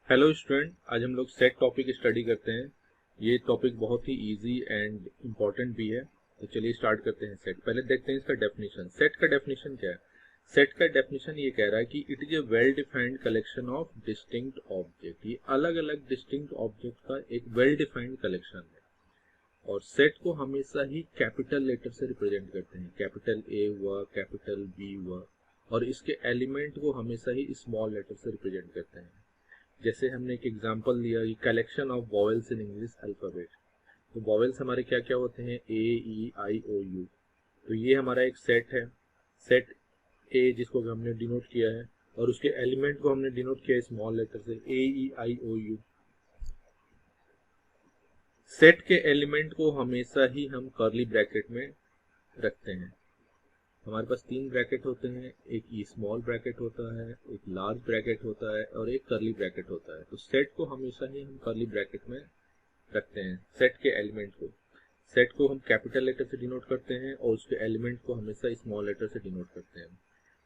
Hello student, आज हम लोग सेट टॉपिक स्टडी करते हैं। ये टॉपिक बहुत ही इजी एंड इम्पॉर्टेंट भी है। तो चलिए स्टार्ट करते हैं। सेट पहले देखते हैं इसका डेफिनेशन। सेट का डेफिनेशन क्या है? सेट का डेफिनेशन ये कह रहा है कि it is a well defined collection of distinct object. ये अलग अलग डिस्टिंक्ट ऑब्जेक्ट का एक वेल डिफाइंड कलेक्शन है। और सेट को हमेशा ही कैपिटल लेटर से रिप्रेजेंट करते हैं। कैपिटल ए हुआ, कैपिटल बी हुआ, और इसके एलिमेंट को हमेशा ही स्मॉल लेटर से रिप्रेजेंट करते हैं। जैसे हमने एक एग्जांपल लिया, ये collection of vowels in English alphabet. तो वॉवेल्स हमारे क्या क्या होते हैं? ए, ई, आई, ओ, यू। तो ये हमारा एक सेट है। सेट ए जिसको हमने डिनोट किया है, और उसके एलिमेंट को हमने डिनोट किया है स्मॉल लेटर से ए, E, I, O, you. Set के एलिमेंट को हमेशा ही हम कर्ली ब्रैकेट में रखते हैं। हमारे पास तीन ब्रैकेट होते हैं, एक ई स्मॉल ब्रैकेट होता है, एक लार्ज ब्रैकेट होता है, और एक कर्ली ब्रैकेट होता है। तो सेट को हमेशा ही हम कर्ली ब्रैकेट में रखते हैं। सेट के एलिमेंट को, सेट को हम कैपिटल लेटर से डिनोट करते हैं, और उसके एलिमेंट को हमेशा स्मॉल लेटर से डिनोट करते हैं।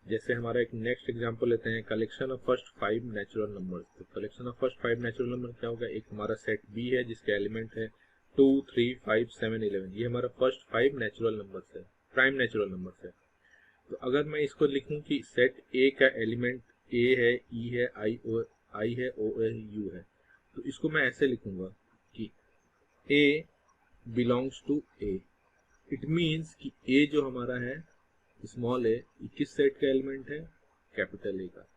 जैसे हमारा एक नेक्स्ट एग्जांपल लेते हैं, collection of first 5 natural numbers. तो collection of first 5 natural number क्या होगा? एक हमारा सेट बी है जिसके एलिमेंट है 2, 3, 5, 7, 11। ये हमारा फर्स्ट 5 नेचुरल नंबर्स है, प्राइम नेचुरल नंबर्स है। तो अगर मैं इसको लिखूं कि सेट ए का एलिमेंट ए है, ई है, आई है, ओ है, यू है, तो इसको मैं ऐसे लिखूंगा कि A belongs to A. It means कि ए जो हमारा है स्मॉल ए, किस सेट का एलिमेंट है? कैपिटल ए का।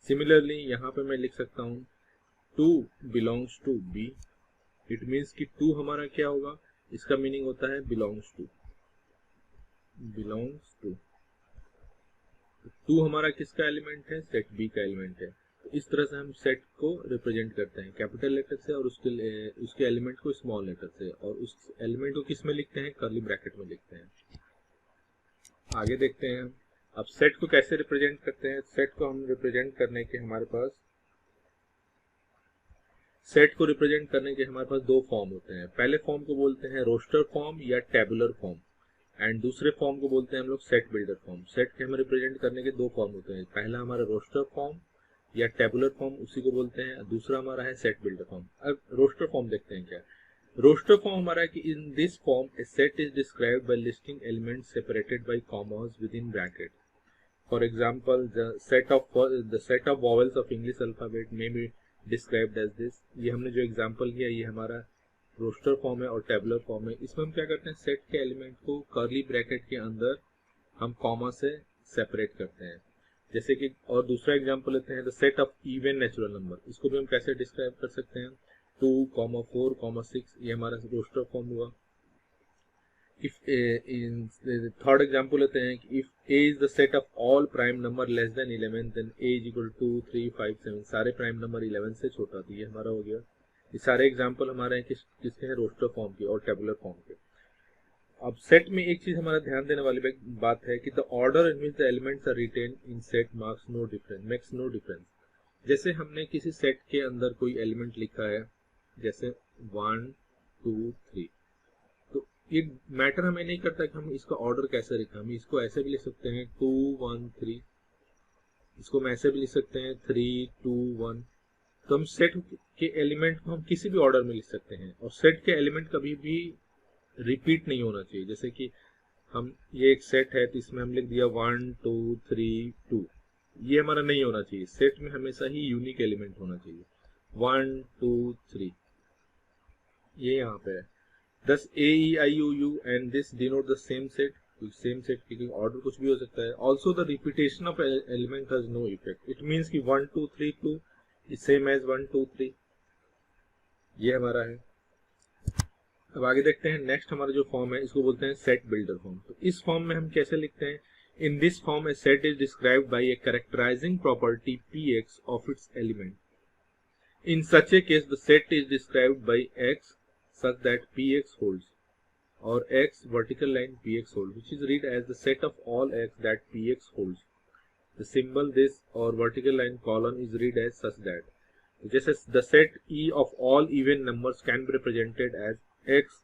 सिमिलरली यहाँ पे मैं लिख सकता हूँ 2 belongs to B. It means कि 2 हमारा क्या होगा? इसका मीनिंग होता है बिलोंग्स टू। बिलोंग्स टू 2 हमारा किसका एलिमेंट है? सेट बी का एलिमेंट है। तो इस तरह से हम सेट को रिप्रेजेंट करते हैं कैपिटल लेटर से, और उसके एलिमेंट को स्मॉल लेटर से, और उस एलिमेंट को किस में लिखते हैं? कर्ली ब्रैकेट में लिखते हैं। आगे देखते हैं अब सेट को कैसे रिप्रेजेंट करते हैं। सेट को हम रिप्रेजेंट करने के हमारे पास दो फॉर्म होते हैं। पहले फॉर्म को बोलते हैं रोस्टर फॉर्म या टेबुलर फॉर्म, एंड दूसरे फॉर्म को बोलते हैं हम लोग सेट बिल्डर फॉर्म। सेट के हम रिप्रेजेंट करने के दो फॉर्म होते हैं। पहला हमारा रोस्टर फॉर्म या टेबुलर फॉर्म, उसी को बोलते हैं। दूसरा हमारा है सेट बिल्डर फॉर्म। अब रोस्टर फॉर्म देखते हैं क्या। रोस्टर फॉर्म हमारा है कि in this form a set is described by listing elements separated by commas within bracket. For example the set of vowels of English alphabet may be described as this. ये हमने जो example लिया ये हमारा roster form है और tabular form है। इसमें हम क्या करते हैं? सेट के एलिमेंट को कर्ली ब्रैकेट के अंदर हम कॉमा से सेपरेट करते हैं। जैसे कि और दूसरा एग्जांपल लेते हैं the set of even natural number. इसको भी हम कैसे डिस्क्राइब कर सकते हैं? 2, 4, 6। ये हमारा रोस्टर फॉर्म हुआ। इफ इन थर्ड एग्जांपल लेते हैं कि if A is the set of all prime number less than 11 then A is equal to 2, 3, 5, 7। सारे प्राइम नंबर 11 से छोटा। तो ये हमारा हो गया। ये सारे एग्जांपल हमारे हैं किसके हैं? रोस्टर फॉर्म के और टेबुलर फॉर्म के। अब सेट में एक चीज हमारा ध्यान देने वाली बात है कि the order in which the elements are written in set makes no difference. जैसे हमने किसी सेट के अंदर कोई एलिमेंट लिखा है, जैसे 1, 2, 3, तो ये मैटर हमें नहीं करता कि हम इसका ऑर्डर कैसे लिखें। हम इसको ऐसे भी लिख सकते हैं 2, 1, 3। इसको हम ऐसे भी लिख सकते हैं 3, 2, 1। तो हम सेट के एलिमेंट को हम किसी भी ऑर्डर में लिख सकते हैं, और सेट के एलिमेंट कभी भी रिपीट नहीं होना चाहिए। जैसे कि हम ये एक सेट है तो इसमें हम लिख दिया 1, 2, 3, 2। ये हमारा नहीं होना चाहिए। सेट में हमेशा ही यूनिक एलिमेंट होना चाहिए। 1, 2, 3 ये यहाँ पे है। दस A, E, I, O, U and this denote the same set. Same set की ऑर्डर कुछ भी हो सकता है। Also the repetition of element has no effect. It means कि 1, 2, 3, 2 इज सेम एज 1, 2, 3। ये हमारा है। अब आगे देखते हैं नेक्स्ट हमारा जो फॉर्म है इसको बोलते हैं सेट बिल्डर फॉर्म। तो इस फॉर्म में हम कैसे लिखते हैं? इन this form a set is described bye A characterising property px of its element. In such A case the set is described bye x such that px holds, or x vertical line px holds, which is read as the set of all x that px holds. The symbol this or vertical line colon is read as such that. जैसे the set E of all even numbers can be represented as x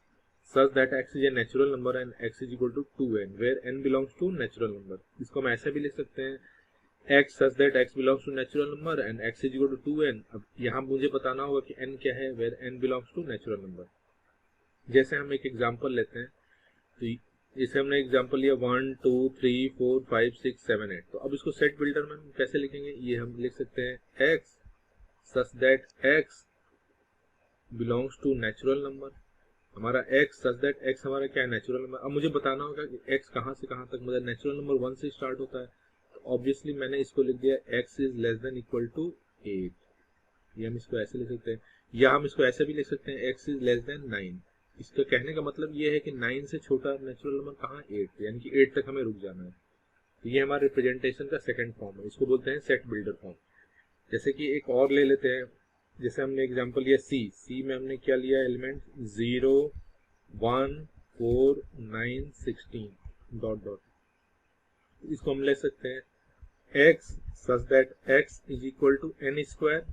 such that x is a natural number and x is equal to 2n, where n belongs to natural number. इसको हम ऐसे भी लिख सकते हैं x such that x belongs to natural number and x is equal to 2n। अब यहाँ मुझे बताना होगा कि n क्या है, where n belongs to natural number। जैसे हम एक एग्जांपल लेते हैं, तो जैसे हमने एग्जांपल लिया 1 2 3 4 5 6 7 8, तो अब इसको सेट बिल्डर में हम कैसे लिखेंगे, ये हम लिख सकते हैं x such that x belongs to natural number। हमारा x such that x हमारा क्या है, नेचुरल नंबर। अब मुझे बताना होगा कि x कहाँ से कहाँ तक, मतलब नेचुरल नंबर 1 से स्टार्ट होता है, तो ऑब्वियसली मैंने इसको लिख दिया x is less than equal to 8। ये हम इसको ऐसे लिख सकते हैं, या हम इसको ऐसे भी लिख सकते हैं x इज लेस देन 9। इसका कहने का मतलब ये है कि 9 से छोटा नेचुरल नंबर कहाँ, 8, यानी कि 8 तक हमें रुक जाना है। तो ये हमारे रिप्रेजेंटेशन का सेकंड फॉर्म है, इसको बोलते हैं सेट बिल्डर फॉर्म। जैसे कि एक और ले लेते हैं, जैसे हमने एग्जांपल लिया सी में हमने क्या लिया, एलिमेंट 0 1 4 9 16 डॉट डॉट। इसको हम ले सकते हैं x such that x is equal to n square.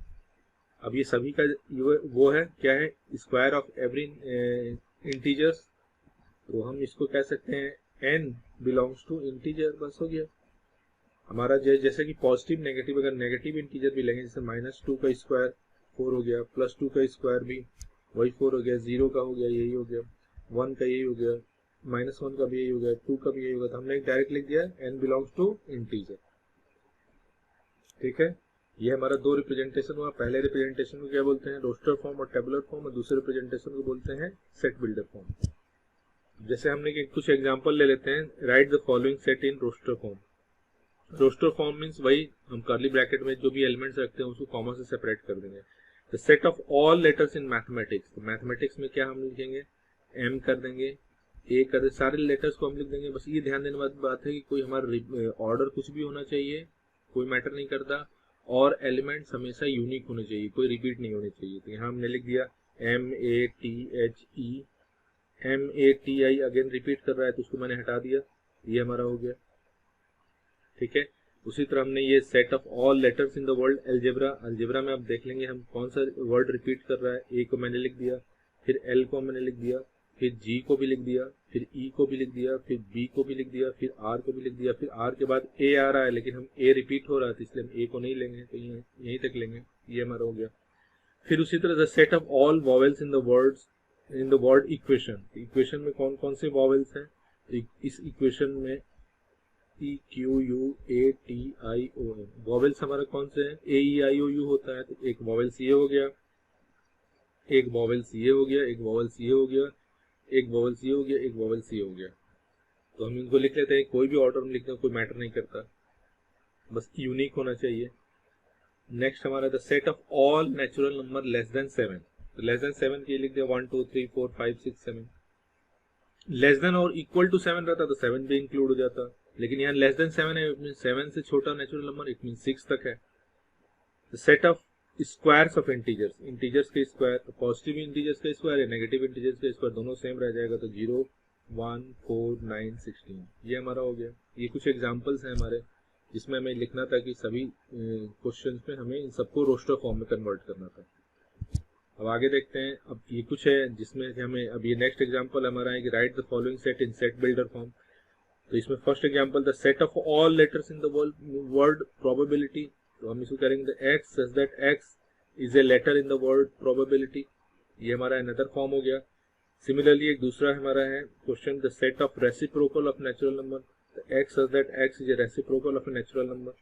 अब ये सभी का वो है क्या है, स्क्वायर ऑफ एवरी इंटीजर्स, तो हम इसको कह सकते हैं n बिलोंग्स टू इंटीजर। बस हो गया हमारा। जैसे कि पॉजिटिव नेगेटिव, अगर नेगेटिव इंटीजर भी लेंगे, जैसे -2 का स्क्वायर 4 हो गया, +2 का स्क्वायर भी वही 4 हो गया, 0 का हो गया यही हो गया, 1 का यही हो गया, -1 का भी यही हो गया, 2 का भी यही होगा, तो हमने डायरेक्ट लिख दिया n बिलोंग्स टू इंटीजर। ठीक है, ये हमारा दो रिप्रेजेंटेशन हुआ। पहले रिप्रेजेंटेशन को क्या बोलते हैं, रोस्टर फॉर्म और टेबुलर फॉर्म, और दूसरे रिप्रेजेंटेशन को बोलते हैं सेट बिल्डर फॉर्म। जैसे हमने कुछ एग्जांपल ले लेते हैं, write the following set in roster form. Roster form means वही, हम कर्ली ब्रैकेट में जो भी एलिमेंट्स रखते हैं उसको कॉमा से सेपरेट कर देंगे। The set of all letters in mathematics, तो मैथमेटिक्स में क्या हम लिखेंगे, m कर देंगे, a कर देंगे, सारे लेटर्स को हम लिख देंगे। बस ये ध्यान देने वाली बात है कि कोई हमारा ऑर्डर कुछ भी होना चाहिए, कोई मैटर नहीं करता, और एलिमेंट्स हमेशा यूनिक होने चाहिए, कोई रिपीट नहीं होने चाहिए। तो यहाँ हमने लिख दिया MATHE, MATI अगेन रिपीट कर रहा है तो उसको मैंने हटा दिया, ये हमारा हो गया। ठीक है, उसी तरह हमने ये set of all letters in the world algebra. Algebra में अब देख लेंगे हम कौन सा वर्ड रिपीट कर रहा है। ए को मैंने लिख दिया, फिर एल को मैंने लिख दिया, फिर जी को भी लिख दिया, फिर ई को भी लिख दिया, फिर बी को भी लिख दिया, फिर आर को भी लिख दिया, फिर आर के बाद ए आ रहा है, लेकिन हम ए रिपीट हो रहा है तो इसलिए हम ए को नहीं लेंगे, तो यहीं तक लेंगे, ये हमारा हो गया। फिर उसी तरह the set of all vowels in the word equation. Equation में कौन कौन से वॉवेल्स हैं, इस इक्वेशन में EQUATION वॉवेल्स हमारा कौन से हैं, AEIOU होता है, तो एक वॉवेल्स ये हो गया, एक वॉवेल्स ये हो गया, एक वॉवेल्स ये हो गया, एक वॉवेल्स ये हो गया, एक वॉवेल्स ये हो गया। तो हम इनको लिख लेते हैं, कोई भी ऑर्डर में लिखते हैं कोई मैटर नहीं करता, बस यूनिक होना चाहिए। नेक्स्ट हमारा the set of all natural number less then 7, तो लेस देन 7 के लिए लिख दिया 1 2 3 4 5 6 7। लेस देन और इक्वल टू 7 रहता तो 7 भी इंक्लूड हो जाता, लेकिन यहाँ लेस देन 7 है, 7 से छोटा नेचुरल नंबर, इट मीन 6 तक है। Set of squares of integers, integers के स्क्वायर, तो पॉजिटिव इंटीजर्स का स्क्वायर है, नेगेटिव इंटीजर्स का स्क्वायर, दोनों सेम रह जाएगा, तो 0 1 4 9 16 ये हमारा हो गया। ये कुछ एग्जांपल्स हैं हमारे, जिसमें हमें लिखना था कि सभी क्वेश्चंस में हमें इन सबको रोस्टर फॉर्म में कन्वर्ट करना था। अब आगे देखते हैं, अब ये कुछ है जिसमें हमें, अब ये नेक्स्ट एग्जांपल हमारा है कि write the following set in set builder form. तो इसमें first example the set of all letters in the word probability, तो हम इसको करेंगे the x such that x is a letter in the word probability, ये हमारा another form हो गया। सिमिलरली एक दूसरा हमारा है question the set of reciprocal of natural number, the x such that x is A reciprocal of a natural number.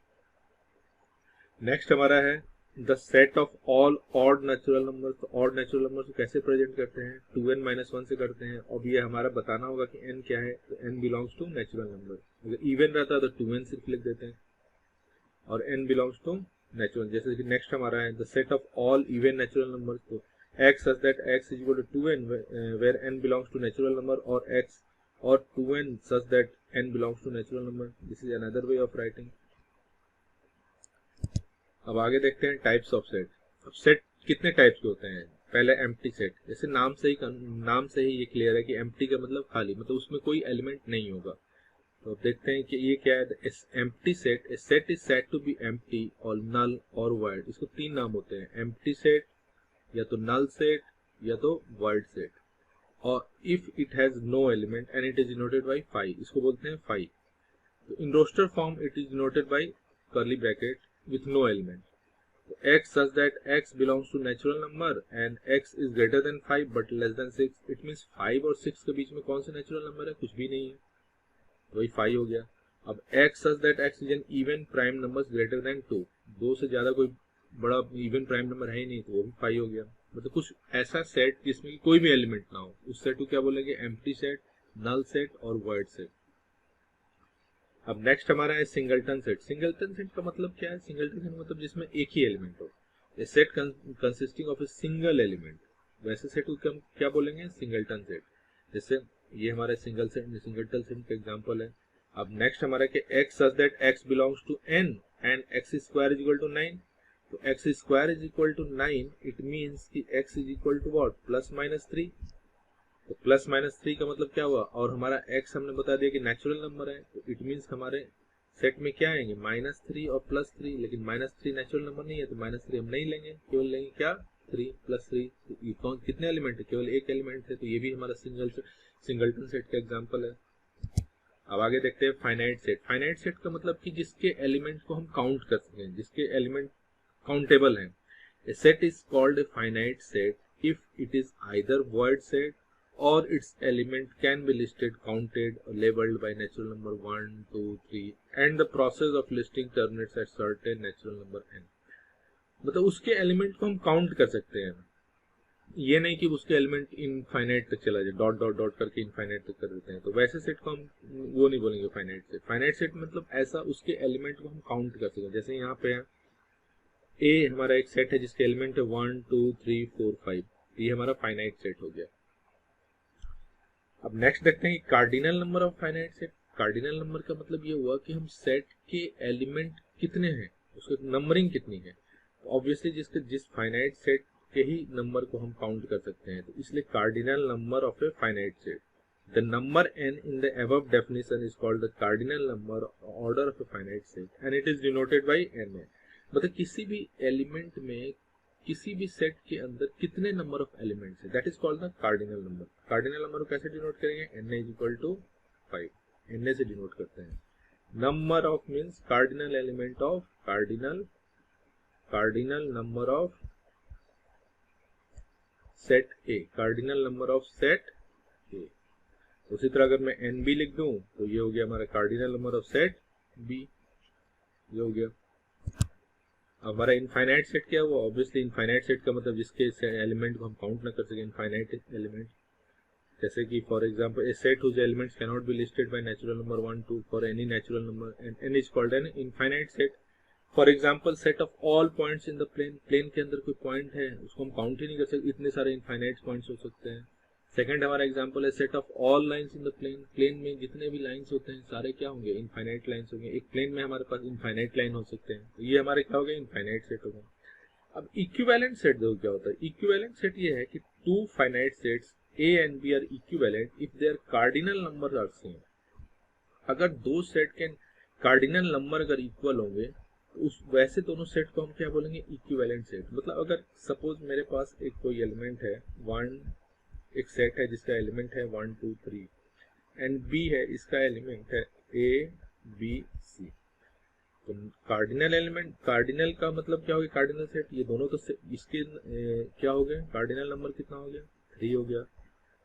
Next हमारा है the set of all odd natural number, तो odd natural number को कैसे present करते हैं, 2n - 1 से करते हैं। अब ये हमारा बताना होगा कि n क्या है, तो n belongs to natural number. अगर इवन रहता है तो 2n सिर्फ लिख देते हैं, और n बिलोंग्स टू नेचुरल। जैसे कि नेक्स्ट हमारा है the set of all even natural number, तो x such that x is equal to 2n where n belongs to natural number, और x और 2n such that n belongs to natural number. This is another way of writing. अब आगे देखते हैं types of set. अब set कितने types के होते हैं, पहले एम्प्टी सेट, जैसे नाम से ही ये क्लियर है कि एम्प्टी का मतलब खाली, मतलब उसमें कोई एलिमेंट नहीं होगा। तो अब देखते हैं कि ये क्या है, empty set, a set is said to be empty और नल और वाइड। इसको तीन नाम होते हैं, एम्प्टी सेट, या तो नल सेट, या तो वाइड सेट, और if it has no element and it is denoted by phi, इसको बोलते हैं फाई। तो in roster form it is denoted by curly bracket with no element. X such that x belongs to natural number and x is greater than 5 but less than 6. It means 5 और 6 के बीच में कौन सा natural number है? कुछ भी नहीं है, वही 5 हो गया. अब x such that x is an even prime numbers greater than 2. 2 से ज्यादा कोई बड़ा इवन प्राइम नंबर है ही नहीं, तो वो भी 5 हो गया. मतलब कुछ ऐसा सेट जिसमें कि कोई भी एलिमेंट ना हो, उस सेट को क्या बोलेंगे? एम्प्टी सेट, नल सेट और वॉइड सेट. अब नेक्स्ट हमारा है सिंगलटन सेट. सिंगलटन सेट का मतलब क्या है? सिंगलटन सेट मतलब जिसमें एक ही एलिमेंट हो. A set consisting of a single element, वैसे सेट को हम क्या बोलेंगे? Singleton set. जैसे ये हमारा सिंगलटन सेट का एग्जांपल है. अब नेक्स्ट हमारा कि x such that x belongs to n and x square is equal to 9. तो x square is equal to 9, it means कि x is equal to what? Plus minus 3. तो plus minus 3 का मतलब क्या हुआ? और हमारा x हमने बता दिया कि नेचुरल नंबर है, तो इट मीन्स हमारे सेट में क्या आएंगे? माइनस 3 और प्लस 3. लेकिन माइनस 3 नेचुरल नंबर नहीं है, तो माइनस 3 हम नहीं लेंगे, केवल लेंगे क्या? 3 प्लस 3. तो ये कौन कितने एलिमेंट है? केवल एक एलिमेंट है, तो ये भी हमारा सिंगलटन सेट का एग्जाम्पल है. अब आगे देखते हैं फाइनाइट सेट. फाइनाइट सेट का मतलब कि जिसके एलिमेंट को हम काउंट कर सकें, जिसके एलिमेंट काउंटेबल हैं. A set is called a finite set if it is either void set और its element can be listed, counted और labelled by natural number 1, 2, 3 and the process of listing terminates at certain natural number n. मतलब उसके element को हम count कर सकते हैं, ये नहीं कि उसके एलिमेंट इनफाइनाइट तक चला जाए, डॉट डॉट डॉट करके इनफाइनाइट तक कर देते हैं. तो वैसे सेट को हम वो नहीं बोलेंगे फाइनाइट सेट. फाइनाइट सेट मतलब ऐसा उसके एलिमेंट को हम काउंट कर सकें. जैसे यहाँ पे है ए हमारा एक सेट है जिसके एलिमेंट है 1, 2, 3, 4, 5. ये हमारा फाइनाइट सेट हो गया. अब नेक्स्ट देखते हैं cardinal number of finite set. Cardinal number का मतलब ये हुआ कि हम सेट के एलिमेंट कितने हैं, उसकी नंबरिंग कितनी है. ऑब्वियसली जिस फाइनाइट सेट के ही नंबर को हम काउंट कर सकते हैं, तो इसलिए cardinal number of A finite set. The number n in the above definition is called the cardinal number order of A finite set and it is denoted bye n. मतलब किसी भी एलिमेंट में, किसी भी सेट के अंदर कितने number of elements है, that is called the cardinal number. Cardinal number को कैसे डिनोट करेंगे? n is equal to 5. n से डिनोट करते हैं. Number of means cardinal element of cardinal number of set A, cardinal number of set A. उसी तरह अगर मैं n भी लिख दूं तो ये हो गया हमारा cardinal number of set B. ये हो गया. हमारा इनफाइनाइट सेट क्या हुआ? ऑब्वियसली इनफाइनाइट सेट का मतलब जिसके एलिमेंट को हम काउंट ना कर सके, इनफाइनाइट एलिमेंट. जैसे कि for example a set whose elements can not be listed by natural number 1, 2 for any natural number and n is called an infinite set. For example set of all points in the plane. Plane के अंदर कोई point है, उसको हम count ही नहीं कर सकते, इतने सारे इनफाइनाइट पॉइंट्स हो सकते हैं. सेकंड हमारा एग्जांपल है set of all lines in the plane. Plane में जितने भी लाइंस होते हैं सारे क्या होंगे? इनफाइनाइट लाइंस होंगे. एक प्लेन में हमारे पास इनफाइनाइट लाइन हो सकते हैं, तो ये हमारे क्या हो गए? इनफाइनाइट सेट हो गए. अब इक्विवेलेंट सेट देखो क्या होता है. इक्विवेलेंट सेट ये है कि two finite sets A and B are equivalent if their cardinal numbers are same. अगर दो सेट के कार्डिनल नंबर अगर इक्वल होंगे तो उस वैसे दोनों सेट को हम क्या बोलेंगे? Equivalent set. मतलब अगर सपोज मेरे पास एक कोई एलिमेंट है 1, एक सेट है जिसका एलिमेंट है 1, 2, 3 एंड B है, इसका एलिमेंट है A, B, C. तो कार्डिनल एलिमेंट, कार्डिनल का मतलब क्या हो गया? Cardinal set. ये दोनों तो इसके क्या हो गए? कार्डिनल नंबर कितना हो गया? 3 हो गया.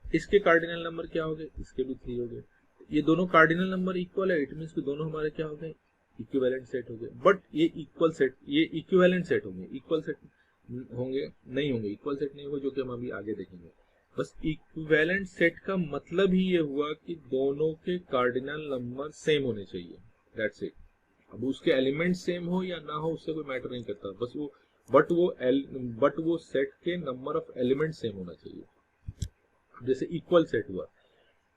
इसके कार्डिनल नंबर क्या हो गए? इसके भी 3 हो गए. ये दोनों कार्डिनल नंबर इक्वल है, इट मींस कि दोनों हमारे क्या हो गए? इक्विवेलेंट सेट हो गए. बट ये इक्वल सेट, ये इक्विवेलेंट सेट होंगे, इक्वल सेट होंगे नहीं होंगे, इक्वल सेट नहीं होगा, जो कि हम अभी आगे देखेंगे. बस इक्विवेलेंट सेट का मतलब ही ये हुआ कि दोनों के कार्डिनल नंबर सेम होने चाहिए, दैट्स इट. अब उसके एलिमेंट सेम हो या ना हो उससे कोई मैटर नहीं करता, बस वो बट वो सेट के नंबर ऑफ एलिमेंट सेम होना चाहिए. जैसे इक्वल सेट हुआ,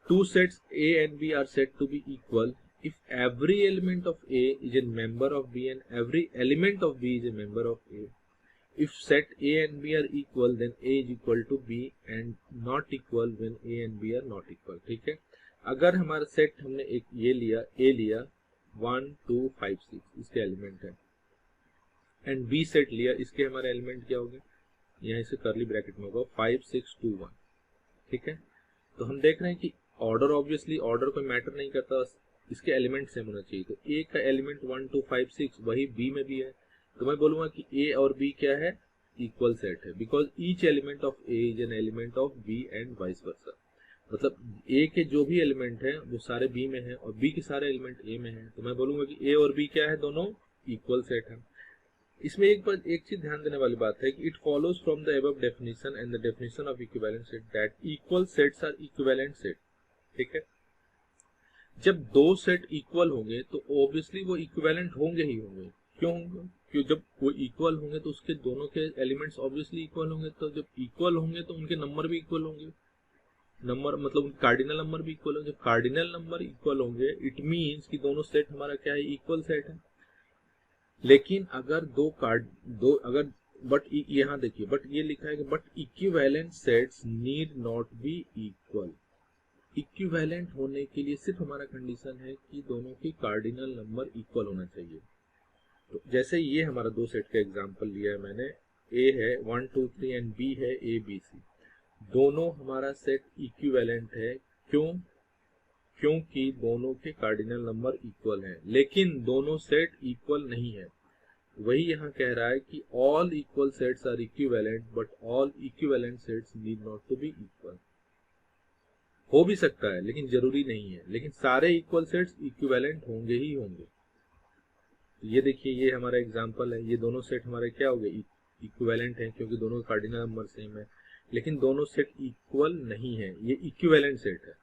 two sets A and B are said to be equal if every element of A is a member of B and every element of B is a member of A. If set A and B are equal then A is equal to B and not equal when A and B are not equal. ठीक है. अगर हमारा set हमने एक ये लिया, A लिया 1, 2, 5, 6 इसके एलिमेंट है एंड B सेट लिया, इसके हमारे एलिमेंट क्या हो गए? यहाँ इसे करली ब्रैकेट में होगा 5, 6, 2, 1. ठीक है. तो हम देख रहे हैं कि ऑर्डर, ऑब्वियसली ऑर्डर कोई मैटर नहीं करता, इसके एलिमेंट सेम होना चाहिए। तो ए का एलिमेंट 1 2 5 6 वही बी में भी है, तो मैं बोलूंगा कि ए और बी क्या है, इक्वल सेट है, because each element of A is an element of B and vice versa. मतलब ए के जो भी एलिमेंट है वो सारे बी में है और बी के सारे एलिमेंट ए में है, तो मैं बोलूंगा कि ए और बी क्या है, दोनों इक्वल सेट है। इसमें एक चीज ध्यान देने वाली बात है कि it follows from the above definition and the definition of equivalent set that equal sets are equivalent set. ठीक है, जब दो सेट इक्वल होंगे तो ऑब्वियसली वो इक्विवेलेंट होंगे ही होंगे। क्यों होंगे? क्यों, जब वो इक्वल होंगे तो उसके दोनों के एलिमेंट्स ऑब्वियसली इक्वल होंगे, तो जब इक्वल होंगे तो उनके नंबर भी इक्वल होंगे। नंबर मतलब कार्डिनल नंबर भी इक्वल होंगे। जब कार्डिनल नंबर इक्वल होंगे इट मीन्स कि दोनों सेट हमारा क्या है, इक्वल सेट है। लेकिन अगर बट यहाँ देखिए, बट ये लिखा है कि but equivalent sets need not be equal. Equivalent होने के लिए सिर्फ हमारा कंडीशन है कि दोनों की कार्डिनल नंबर इक्वल होना चाहिए। तो जैसे ये हमारा दो सेट का एग्जांपल लिया है मैंने, ए है 1 2 3 एंड बी है ए बी सी। दोनों हमारा सेट इक्विवेलेंट है। क्यों? क्योंकि दोनों के कार्डिनल नंबर इक्वल हैं, लेकिन दोनों सेट इक्वल नहीं है। वही यहाँ कह रहा है कि all equal sets are equivalent but all equivalent sets need not to be equal. हो भी सकता है लेकिन जरूरी नहीं है, लेकिन सारे इक्वल सेट्स इक्विवेलेंट होंगे ही होंगे। तो ये देखिए, ये हमारा एग्जांपल है, ये दोनों सेट हमारे क्या हो गए, इक्विवेलेंट हैं क्योंकि दोनों कार्डिनल नंबर सेम है, लेकिन दोनों सेट इक्वल नहीं है, ये इक्विवेलेंट सेट है।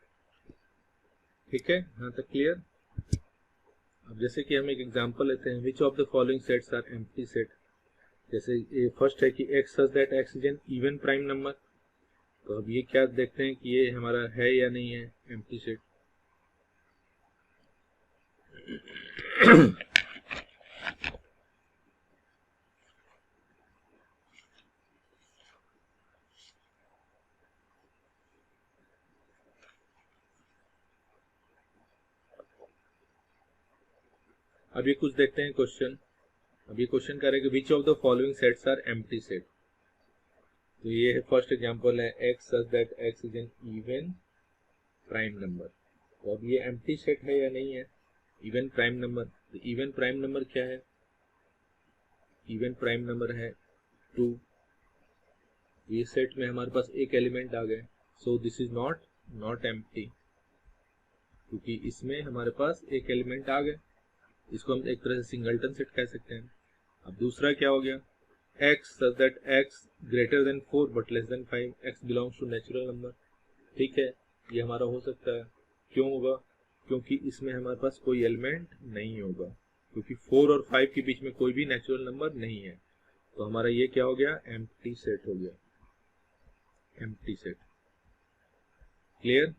ठीक है, यहाँ तक क्लियर। अब जैसे कि हम एक एग्जांपल लेते हैं, which of the following sets are empty set. जैसे ये फर्स्ट है कि x such that x is an even prime number. तो अब ये क्या देखते हैं कि ये हमारा है या नहीं है एम्प्टी सेट। अब ये कुछ देखते हैं क्वेश्चन। अब ये क्वेश्चन कर रहे हैं कि which of the following sets are empty set. तो ये है फर्स्ट एग्जांपल है, x such that x is an even prime number. तो अब ये एम्प्टी सेट है या नहीं है, इवन प्राइम नंबर। तो इवन प्राइम नंबर क्या है, इवन प्राइम नंबर है 2। ये सेट में हमारे पास एक एलिमेंट आ गए, so this is not empty, क्योंकि इसमें हमारे पास एक एलिमेंट आ गए। इसको हम एक तरह से सिंगलटन सेट कह सकते हैं। अब दूसरा क्या हो गया, x such that x greater than 4 but less than 5, x belongs to natural number. ठीक है, ये हमारा हो सकता है। क्यों होगा? क्योंकि इसमें हमारे पास कोई एलिमेंट नहीं होगा, क्योंकि 4 और 5 के बीच में कोई भी नेचुरल नंबर नहीं है। तो हमारा ये क्या हो गया, एम्प्टी सेट हो गया, empty set. Clear.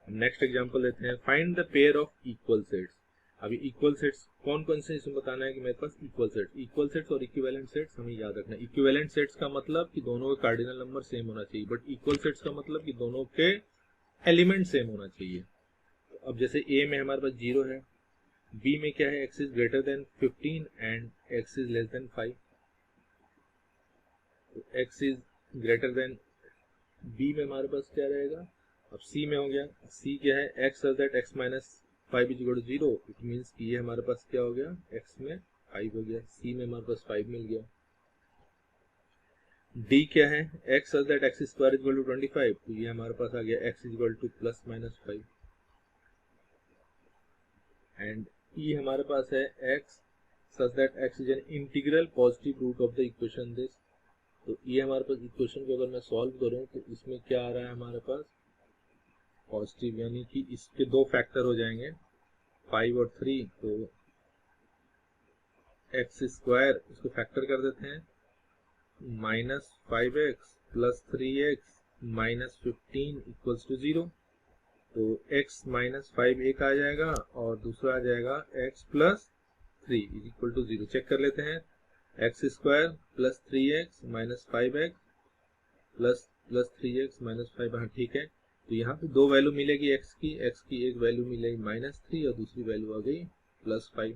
Next example लेते हैं, find the pair of equal sets. अभी इक्वल सेट्स कौन कौन से इसमें बताना है कि मेरे पास इक्वल सेट्स और इक्विवेलेंट सेट्स हमें याद रखना है। इक्विवेलेंट सेट्स का मतलब कि दोनों का कार्डिनल नंबर सेम होना चाहिए, बट इक्वल सेट्स का मतलब कि दोनों के एलिमेंट सेम होना चाहिए। तो अब जैसे ए में हमारे पास 0 है, बी में क्या है, x is greater than 15 and x is less than 5। तो x is greater than, B में हमारे पास क्या रहेगा, अब सी में हो गया, सी क्या है, x such that x minus 5 is equal to 0। It means कि ये हमारे पास क्या हो गया, x में 5 हो गया, सी में हमारे पास 5 मिल गया। डी क्या है, x such that x square is equal to 25। तो ये हमारे पास आ गया x is equal to plus minus 5। And E हमारे पास है x such that x is an integral positive root of the equation this. तो ये हमारे पास इक्वेशन को अगर मैं सॉल्व करूं तो इसमें क्या आ रहा है हमारे पास, पॉजिटिव, यानी कि इसके दो फैक्टर हो जाएंगे 5 और 3। तो एक्स स्क्वायर इसको फैक्टर कर देते हैं, minus 5x plus 3x minus 15 equals to 0। तो x माइनस 5 एक आ जाएगा और दूसरा आ जाएगा x plus 3 is equal to 0। Check कर लेते हैं, x square plus 3x minus 5x plus 3x minus 5। हाँ ठीक है, तो यहाँ पे दो वैल्यू मिलेगी x की एक वैल्यू मिलेगी माइनस 3 और दूसरी वैल्यू आ गई प्लस 5।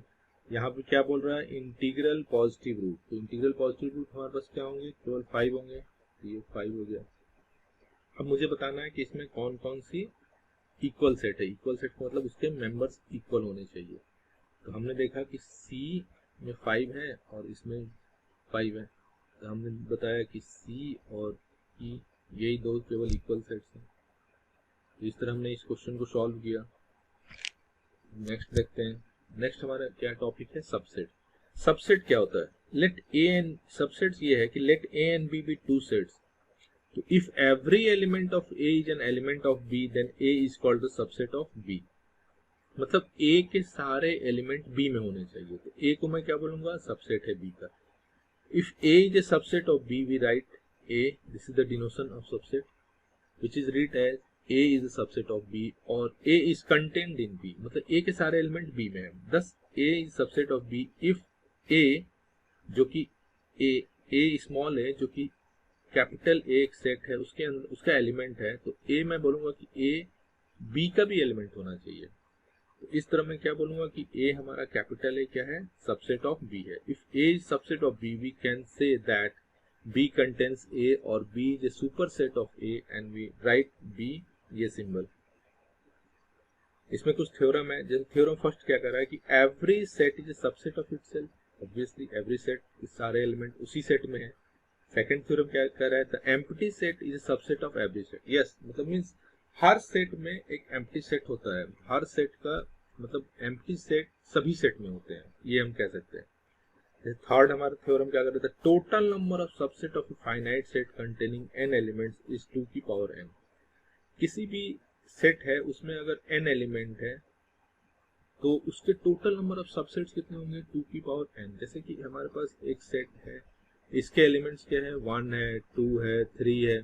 यहाँ पे क्या बोल रहा है, इंटीग्रल पॉजिटिव रूट। तो इंटीग्रल पॉजिटिव रूट हमारे पास क्या होंगे, केवल 5 होंगे। तो ये 5 हो गया। अब मुझे बताना है कि इसमें कौन कौन सी इक्वल सेट है। इक्वल सेट का मतलब उसके मेंबर्स इक्वल होने चाहिए। तो हमने देखा कि C में 5 है और इसमें 5 है, तो हमने बताया कि C और E यही दो केवल इक्वल सेट्स हैं। तो इस तरह हमने इस क्वेश्चन को सॉल्व किया। नेक्स्ट देखते हैं। नेक्स्ट हमारा क्या टॉपिक है, सबसेट। सबसेट क्या होता है? लेट ए एंड, सबसेट्स ये है कि let A and B be two sets, तो if every element of A is an element of B then A is called the subset of B. मतलब A के सारे एलिमेंट बी में होने चाहिए, तो ए को मैं क्या बोलूंगा, सबसेट है बी का। If A is a subset of B we write A, this is the denotation of subset which is read as A is a subset of B और A is contained in B, मतलब A के सारे element B में है। thus A is subset of B if A, जो कि A small है, जो कि कैपिटल A एक सेट है, उसके अंदर उसका एलिमेंट है, तो A मैं बोलूंगा कि A B का भी एलिमेंट होना चाहिए। तो इस तरह मैं क्या बोलूंगा कि A हमारा कैपिटल A क्या है, सबसेट ऑफ B है। If A is subset of B we can say that B contains A और B is a superset of A and we write B ये सिंबल। इसमें कुछ थ्योरम है। जैसे थ्योरम फर्स्ट क्या कर रहा है कि every set is a subset of itself. Obviously every set, सारे एलिमेंट उसी सेट में है। सेकंड थ्योरम क्या कर रहा है, the empty set is a subset of every set. Yes, मतलब मींस हर सेट में एक एम्प्टी सेट होता है। हर सेट का मतलब एम्प्टी सेट सभी सेट में होते हैं, ये हम कह सकते हैं। थर्ड हमारा थ्योरम क्या कर रहा था, total number of subset of finite set containing n elements is 2 की पावर n। किसी भी सेट है उसमें अगर n एलिमेंट है तो उसके टोटल नंबर ऑफ सबसेट्स कितने होंगे, 2 की पावर n। जैसे कि हमारे पास एक सेट है, इसके एलिमेंट्स क्या है, 1 है, 2 है, 3 है,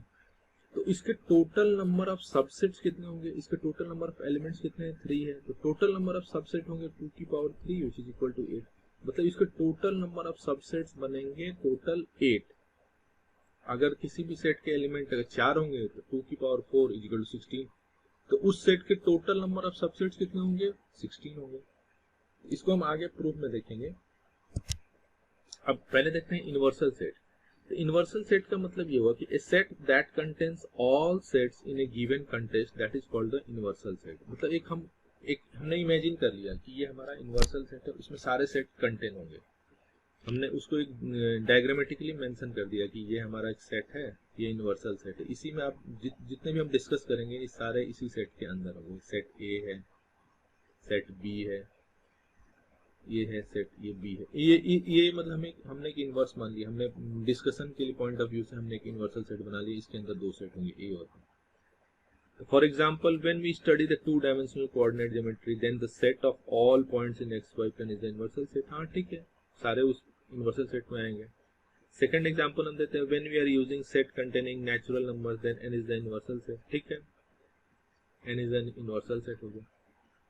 तो इसके टोटल नंबर ऑफ सबसेट्स कितने होंगे, इसके टोटल नंबर ऑफ एलिमेंट्स कितने हैं, 3 है, तो टोटल नंबर ऑफ सबसेट होंगे 2 की power 3 which is equal to 8। मतलब इसके टोटल नंबर ऑफ सबसेट्स बनेंगे टोटल 8। अगर किसी भी सेट के एलिमेंट अगर 4 होंगे तो 2 की पावर 4 इज इक्वल टू 16, तो उस सेट के टोटल नंबर ऑफ सबसेट्स कितने होंगे, 16 होंगे। इसको हम आगे प्रूफ में देखेंगे। अब पहले देखते हैं यूनिवर्सल सेट। तो यूनिवर्सल सेट का मतलब ये हुआ कि a set that contains all sets in a given context that is called the universal set. मतलब हमने इमेजिन कर लिया कि ये हमारा यूनिवर्सल सेट है, उसमें सारे सेट कंटेन होंगे। हमने उसको एक डायग्रामेटिकली मेंशन कर दिया कि ये हमारा एक सेट है, ये यूनिवर्सल सेट है। इसी में आप जितने भी हम डिस्कस करेंगे ये सारे इसी सेट के अंदर होंगे। सेट ए है, सेट बी है, ये है सेट, ये बी है, ये मतलब हमने एक इनवर्स मान लिया। हमने डिस्कशन के लिए पॉइंट ऑफ व्यू से हमने एक यूनिवर्सल सेट बना लिया। इसके अंदर 2 सेट होंगे, ए और B. For example, when we study the 2-dimensional coordinate geometry, then the set of all points in xy plane is the universal set। हाँ ठीक है, सारे उस universal set में आएंगे। Second example हम देते हैं, when we are using set containing natural numbers, then n is the universal set। ठीक है, n is an universal set हो गया।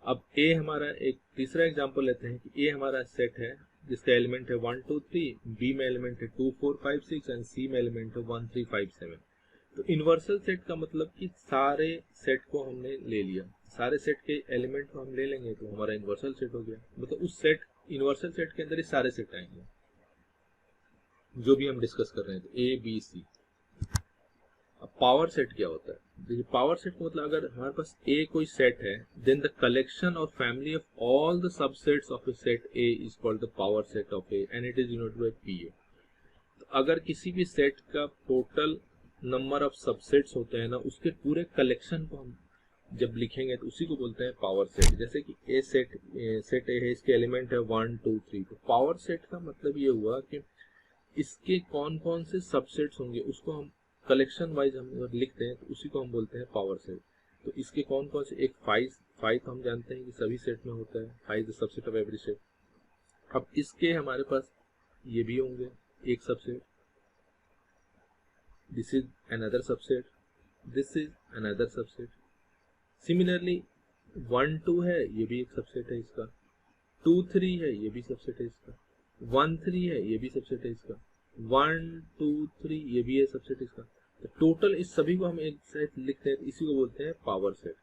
अब a हमारा एक तीसरा एग्जाम्पल लेते हैं कि a हमारा सेट है जिसका एलिमेंट है 1 2 3, b में एलिमेंट है 2 4 5 6 एंड c में एलिमेंट है 1 3 5 7। तो यूनिवर्सल सेट का मतलब कि सारे सेट को हमने ले लिया, सारे सेट के एलिमेंट को हम ले लेंगे तो हमारा यूनिवर्सल सेट हो गया। मतलब उस सेट यूनिवर्सल सेट के अंदर ही सारे सेट आएंगे जो भी हम डिस्कस कर रहे हैं, तो ए बी सी। अब पावर सेट क्या होता है, देखिए पावर सेट का मतलब अगर हमारे पास ए कोई सेट है, देन द कलेक्शन और family of all the subsets of A set A is called the power set of A and it is denoted by P A. तो अगर किसी भी सेट का टोटल नंबर ऑफ सबसेट्स होते हैं ना, उसके पूरे कलेक्शन को हम जब लिखेंगे तो उसी को बोलते हैं पावर सेट। जैसे कि ए सेट ए है, इसके एलिमेंट है 1 2 3, तो पावर सेट का मतलब ये हुआ कि इसके कौन कौन से सबसेट्स होंगे उसको हम कलेक्शन वाइज हम लिखते हैं, तो उसी को हम बोलते हैं पावर सेट। तो इसके कौन कौन से, एक 5 तो हम जानते हैं कि सभी सेट में होता है, 5 the subset of every set. अब इसके हमारे पास ये भी होंगे एक subset, this is another subset, this is another subset। Similarly 1 2 है, ये भी एक सबसेट है इसका, 2 3 है, ये भी सबसेट है इसका, 1 3 है, ये भी सबसेट है इसका, 1 2 3 ये भी है सबसेट इसका। तो टोटल इस सभी को हम एक साथ लिखते हैं, तो इसी को बोलते हैं पावर सेट।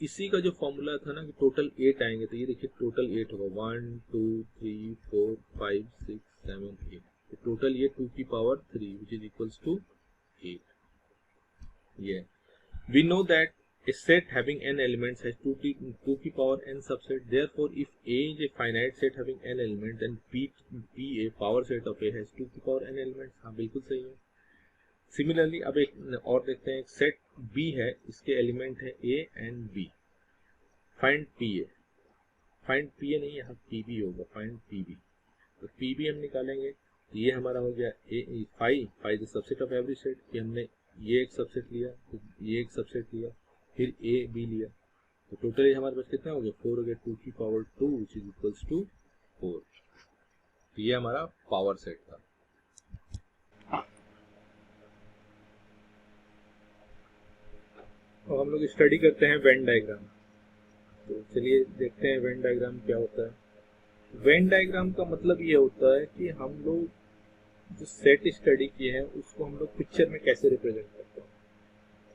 इसी का जो फॉर्मूला था ना कि टोटल 8 आएंगे, तो ये देखिए टोटल 8 होगा, 1 2 3 4 5 6 7 8, तो टोटल ये 2 की power 3 which is equals to 8। Yeah, we know that A set having n elements has 2 की power n subset. Therefore, if A is a finite set having n elements, then P a power set of A has 2 की power n elements. हाँ बिल्कुल सही है. Similarly, अब एक और देखते हैं. एक set B है, इसके एलिमेंट है A and B. Find PA. Find PA नहीं, यहाँ PB होगा. Find PB. तो PB हम निकालेंगे. तो ये हमारा हो गया phi the subset of every set. कि हमने ये एक सबसेट लिया, तो ये एक सबसेट लिया, फिर ए बी लिया, तो टोटली हमारे पास कितना हो गया 4 हो गया. 2 की power 2 which is equals to 4. तो ये हमारा पावर सेट था. और हम लोग स्टडी करते हैं वेन डायग्राम. तो चलिए देखते हैं वेन डायग्राम क्या होता है. वेन डायग्राम का मतलब ये होता है कि हम लोग जो सेट स्टडी किए हैं उसको हम लोग पिक्चर में कैसे रिप्रेजेंट करते हैं.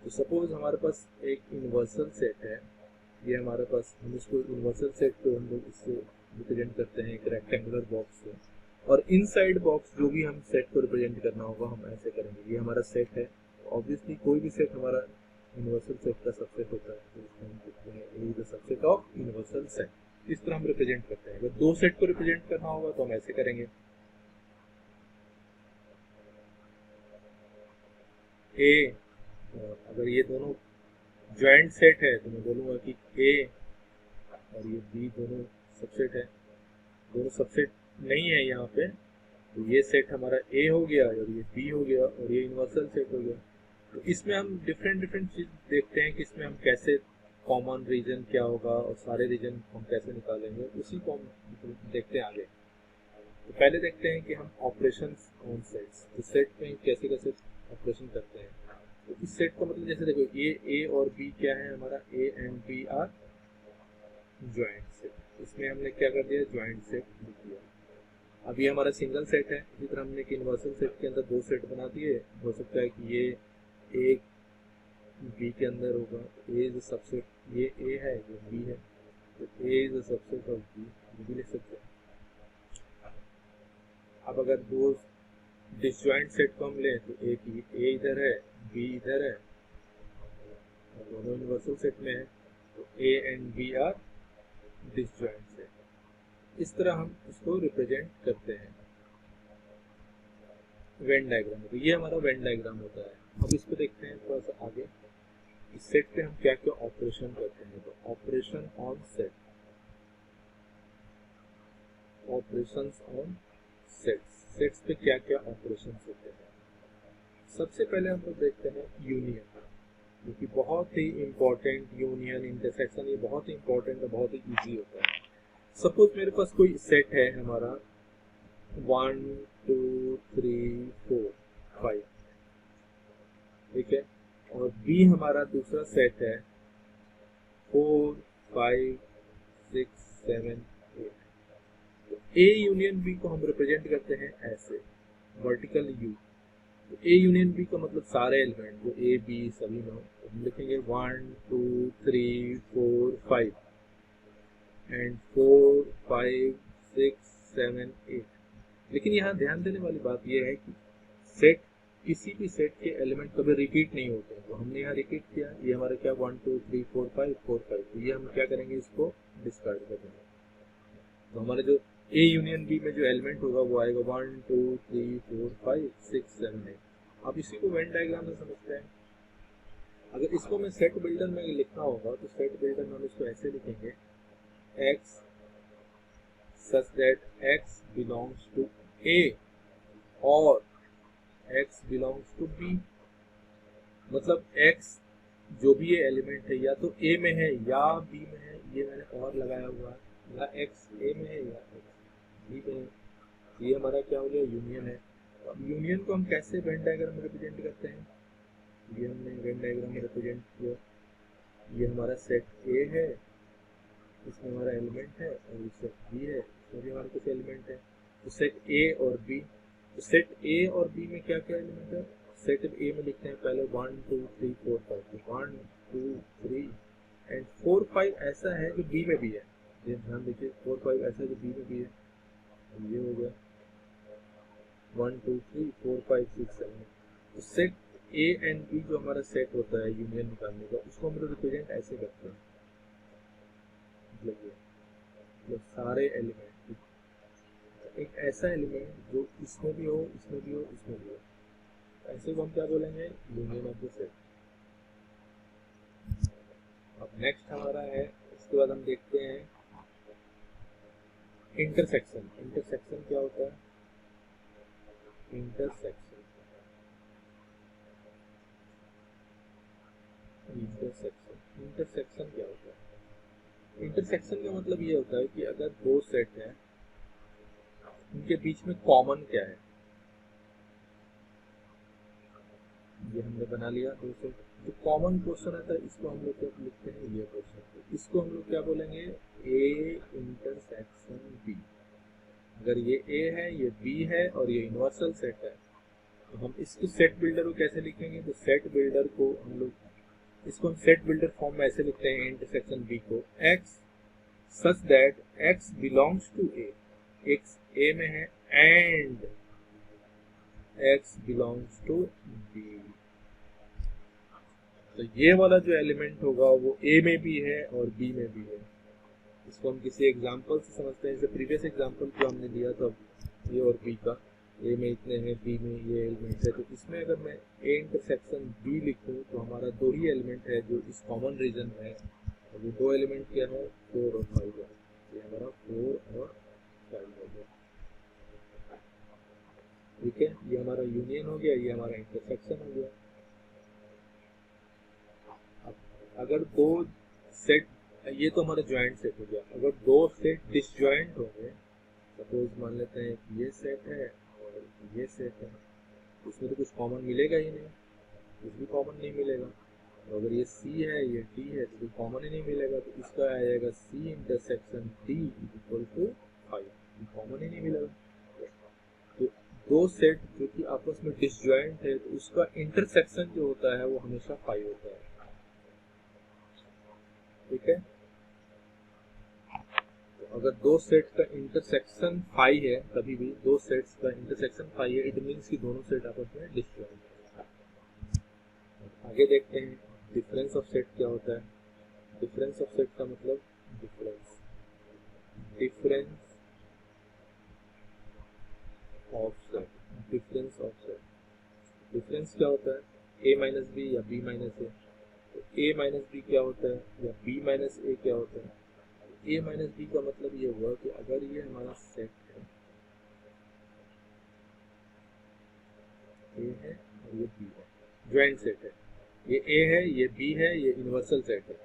तो सपोज हमारे पास एक यूनिवर्सल सेट है. ये हमारे पास, हम इसको यूनिवर्सल सेट को हम लोग इससे रिप्रेजेंट करते हैं एक रेक्टेंगुलर बॉक्स से. और इनसाइड बॉक्स जो भी हम सेट को रिप्रेजेंट करना होगा हम ऐसे करेंगे. ये हमारा सेट है. ऑब्वियसली कोई भी सेट हमारा यूनिवर्सल सेट का सबसेट होता है, तो इसको हम कहते हैं A is the subset of universal set. इस तरह हम रिप्रेजेंट करते हैं. अगर दो सेट को रिप्रेजेंट करना होगा तो हम ऐसे करेंगे. ए, अगर ये दोनों ज्वाइंट सेट है तो मैं बोलूँगा कि ए और ये बी दोनों सबसेट है. दोनों सबसेट नहीं है यहाँ पे, तो ये सेट हमारा ए हो गया और ये बी हो गया और ये यूनिवर्सल सेट हो गया. तो इसमें हम डिफरेंट चीज देखते हैं कि इसमें हम कैसे कॉमन रीजन क्या होगा और सारे रीजन हम कैसे निकालेंगे, उसी को हम देखते हैं आगे. तो पहले देखते हैं कि हम ऑपरेशंस ऑन सेट्स, तो सेट में कैसे कैसे ऑपरेशन करते हैं. तो इस सेट का मतलब जैसे देखो ये ए और बी क्या है हमारा, A and B are joint set. इसमें हमने क्या कर दिया, ज्वाइंट सेट लिख दिया. अब ये हमारा सिंगल सेट है. इसी तरह हमने एक यूनिवर्सल सेट के अंदर दो सेट बना दिए. हो सकता है कि ये एक बी के अंदर होगा. ए इज सबसेट, ये ए है ये बी है, तो ए इज सबसेट ऑफ बी, ये भी लिख सकते हैं. अब अगर दो डिसजॉइंट सेट को हम लें तो एक ए इधर है, बी इधर है, दोनों यूनिवर्सल सेट में है, तो A and B are disjoint set. इस तरह हम इसको रिप्रेजेंट करते हैं वेन डायग्राम. तो ये हमारा वेन डायग्राम होता है. अब इसको देखते हैं थोड़ा सा आगे. इस सेट पे हम क्या क्या ऑपरेशन करते हैं. तो operation on set, operations on sets. Sets पे क्या क्या ऑपरेशन होते हैं. सबसे पहले हम लोग देखते हैं यूनियन, जो कि बहुत ही इंपॉर्टेंट. यूनियन, इंटरसेक्शन, ये बहुत ही इंपॉर्टेंट और बहुत ही इजी होता है. सपोज मेरे पास कोई सेट है हमारा 1 2 3 4 5, ठीक है, और बी हमारा दूसरा सेट है 4 5 6 7 8. तो ए यूनियन बी को हम रिप्रेजेंट करते हैं ऐसे, वर्टिकल यू. तो ए यूनियन बी का मतलब सारे एलिमेंट जो ए बी सभी में हो, तो हम लिखेंगे 1 2 3 4 5 एंड 4 5 6 7 8. लेकिन यहाँ ध्यान देने वाली बात यह है कि सेट, किसी भी सेट के एलिमेंट कभी रिपीट नहीं होते. तो हमने यहाँ रिपीट किया. ये हमारा क्या 1 2 3 4 5 4 5. तो ये हम क्या करेंगे, इसको डिस्कार्ड कर देंगे. तो हमारे जो ए यूनियन बी में जो एलिमेंट होगा वो आएगा 1 2 3 4 5 6 7 8. अब इसी को वेन डायग्राम में समझते हैं. अगर इसको मैं सेट बिल्डर में लिखना होगा तो सेट बिल्डर में हम इसको ऐसे लिखेंगे, x such that x belongs to A और x belongs to B. मतलब x जो भी ये एलिमेंट है या तो A में है या B में है, ये मैंने और लगाया हुआ है, या x A में है या x B में है. ये हमारा क्या हो गया, यूनियन है. अब यूनियन को हम कैसे वेन डायग्राम में रिप्रेजेंट करते हैं. ये हमने वेन डायग्राम में रिप्रेजेंट किया. ये हमारा सेट A है, इसमें हमारा एलिमेंट है, और ये सेट B है, इसमें भी हमारे कुछ एलिमेंट है. तो सेट A और B. तो सेट A और B में क्या क्या एलिमेंट है. सेट A में लिखते हैं पहले 1 2 3 4 5. तो 1 2 3 एंड 4 5 ऐसा है जो B में भी है. ये ध्यान देखिए, 4 5 ऐसा जो B में भी है. तो ये हो गया 1 2 3 4 5 6 7. तो सेट ए एंड बी जो हमारा सेट होता है यूनियन निकालने का, उसको हम लोग रिप्रेजेंट ऐसे करते हैं, मतलब सारे एलिमेंट, एक ऐसा एलिमेंट जो इसमें भी हो, इसमें भी हो, इसमें भी हो, ऐसे को हम क्या बोलेंगे, यूनियन ऑफ द सेट। अब नेक्स्ट हमारा है, इसके बाद हम देखते हैं इंटरसेक्शन। इंटरसेक्शन क्या होता है? इंटरसेक्शन इंटरसेक्शन क्या होता है? इंटरसेक्शन का मतलब ये होता है कि अगर दो सेट हैं, उनके बीच में कॉमन क्या है। ये हमने बना लिया दो सेट, जो कॉमन क्वेश्चन आता है इसको हम लोग क्या लिखते हैं, ये क्वेश्चन, इसको हम लोग क्या बोलेंगे, ए इंटरसेक्शन बी। अगर ये ए है, ये बी है और ये यूनिवर्सल सेट है, तो हम इसको सेट बिल्डर को कैसे लिखेंगे, तो सेट बिल्डर को हम लोग, इसको हम सेट बिल्डर फॉर्म में ऐसे लिखते हैं इंटरसेक्शन बी को, x such that x belongs to A, x A में है and x belongs to B. तो ये वाला जो एलिमेंट होगा वो ए में भी है और बी में भी है। इसको हम किसी एग्जांपल से समझते हैं, जैसे प्रीवियस एग्जांपल जो हमने लिया था ए और बी का, ए में इतने हैं, बी में ये एलिमेंट है, तो इसमें अगर मैं ए इंटरसेक्शन बी लिखूं तो हमारा दो ही एलिमेंट है जो इस कॉमन रीजन में है, और वो दो एलिमेंट क्या है, 4 और 5 है। ये हमारा 4 और 5 हो गया, ठीक है, ये हमारा यूनियन हो गया, ये हमारा इंटरसेक्शन हो गया। अगर दो सेट, ये तो हमारा ज्वाइंट सेट हो गया, अगर दो सेट डिसज्वाइंट हो गए, सपोज मान लेते हैं कि ये सेट है और ये सेट है, इसमें तो कुछ कॉमन मिलेगा ही नहीं, कुछ भी कॉमन नहीं मिलेगा। तो अगर ये सी है, ये डी है, तो कुछ कॉमन ही नहीं मिलेगा, तो इसका आ जाएगा C intersection D equal to 5, common ही नहीं मिलेगा। तो दो सेट जो कि आपस में डिसज्वाइंट है, तो उसका इंटरसेक्शन जो होता है वो हमेशा 5 होता है, ठीक है। तो अगर दो सेट का इंटरसेक्शन 5 है, कभी भी दो सेट्स का इंटरसेक्शन 5 है, इट मींस कि दोनों सेट आपस में डिसज्वाइंट है। आगे देखते हैं डिफरेंस ऑफ सेट क्या होता है। डिफरेंस ऑफ सेट का मतलब difference difference of set difference of set difference क्या होता है, ए माइनस बी या बी माइनस ए। तो ए माइनस बी क्या होता है या बी माइनस ए क्या होता है। ए माइनस बी का मतलब ये हुआ कि अगर ये हमारा सेट है, ए है और ये बी है, ज्वाइंट सेट है, ये ए है, ये बी है, ये यूनिवर्सल सेट है,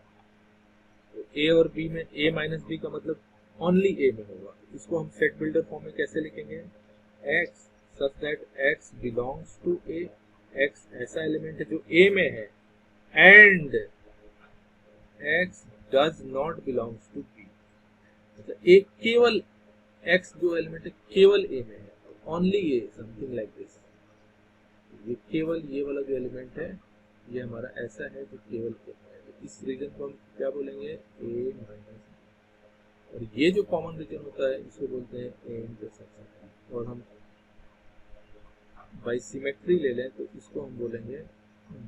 तो ए और बी में ए माइनस बी का मतलब ओनली ए में होगा। इसको हम सेट बिल्डर फॉर्म में कैसे लिखेंगे, x such that x belongs to A, x ऐसा एलिमेंट है जो ए में है and x does not belongs to B, मतलब एक केवल एक्स जो एलिमेंट है केवल ए में है, only A, something like this. ये केवल ये वाला जो एलिमेंट है ये हमारा ऐसा है जो केवल ए में है, तो इस रीजन को हम क्या बोलेंगे, ए माइनस, और ये जो कॉमन रीजन होता है इसको बोलते हैं ए इंटरसेक्शन। और हम बाई सिमेट्री ले लें तो इसको हम बोलेंगे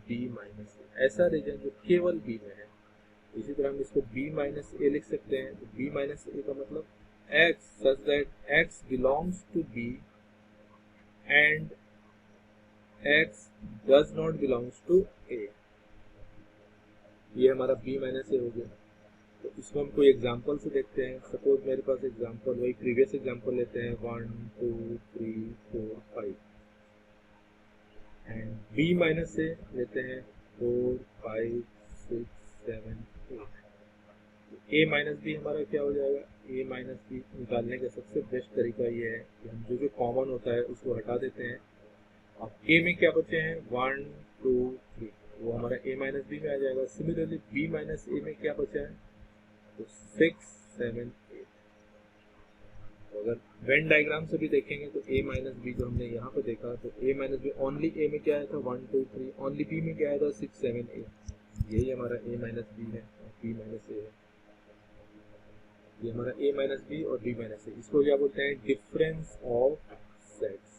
बी माइनस ए, ऐसा रीजन जो केवल बी में है। इसी तरह हम इसको बी माइनस ए लिख सकते हैं, तो बी माइनस ए का मतलब x such that x belongs to B and x does not belongs to A, ये हमारा बी माइनस ए हो गया। तो इसको हम कोई एग्जांपल से देखते हैं। सपोज मेरे पास एग्जांपल, वही प्रीवियस एग्जांपल लेते हैं, 1 2 3 4 5 एंड बी माइनस से लेते हैं 4 5 6 7 8। ए माइनस बी हमारा क्या हो जाएगा, ए माइनस बी निकालने का सबसे बेस्ट तरीका ये है कि हम जो जो कॉमन होता है उसको हटा देते हैं। अब ए में क्या बचे हैं, 1 2 3, वो हमारा ए माइनस बी में आ जाएगा। सिमिलरली बी माइनस ए में क्या बचा है, तो 6 7 8। तो अगर वेन डायग्राम से भी देखेंगे तो ए माइनस बी जो हमने यहाँ पे देखा, तो ए माइनस बी ओनली ए में क्या आया था 1 2 3, ओनली बी में क्या आया था 6 7 8। यही हमारा ए माइनस बी है और बी माइनस ए है, ये हमारा ए माइनस बी और बी माइनस ए। इसको क्या बोलते हैं, डिफरेंस ऑफ सेट्स।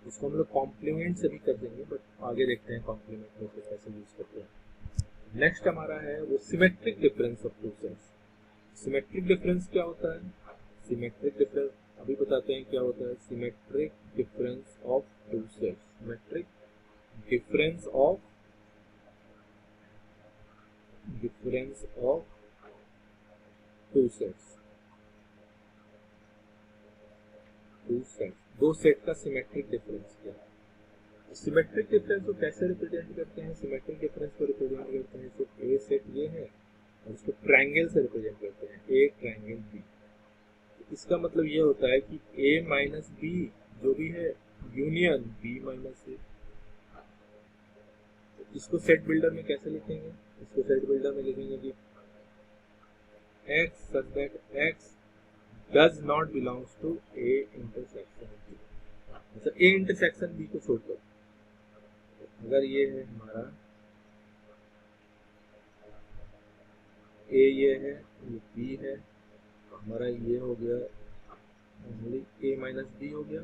इसको हम लोग कॉम्प्लीमेंट से भी कर देंगे, बट आगे देखते हैं कॉम्प्लीमेंट में कैसे यूज करते हैं। नेक्स्ट हमारा है वो symmetric difference of two sets. Symmetric difference क्या होता है? सिमेट्रिक डिफरेंस अभी बताते हैं क्या होता है। Symmetric difference of two sets, symmetric difference of two sets, दो सेट का सिमेट्रिक डिफरेंस क्या है। सिमेट्रिक डिफरेंस को कैसे रिप्रेजेंट करते हैं? सिमेट्रिक डिफरेंस को रिप्रेजेंट करते हैं सिर्फ ए सेट ये है और इसको ट्रायंगल से रिप्रेजेंट करते हैं, ए ट्रायंगल बी। इसका मतलब ये होता है कि ए माइनस बी जो भी है यूनियन बी माइनस ए। इसको सेट बिल्डर में कैसे लिखेंगे? इसको सेट बिल्डर में लिखेंगे कि x such that x does not belongs to a intersection b। मतलब a इंटरसेक्शन b को छोड़ दो। अगर ये है हमारा a, ये है, ये b है, तो हमारा ये हो गया a माइनस बी हो गया,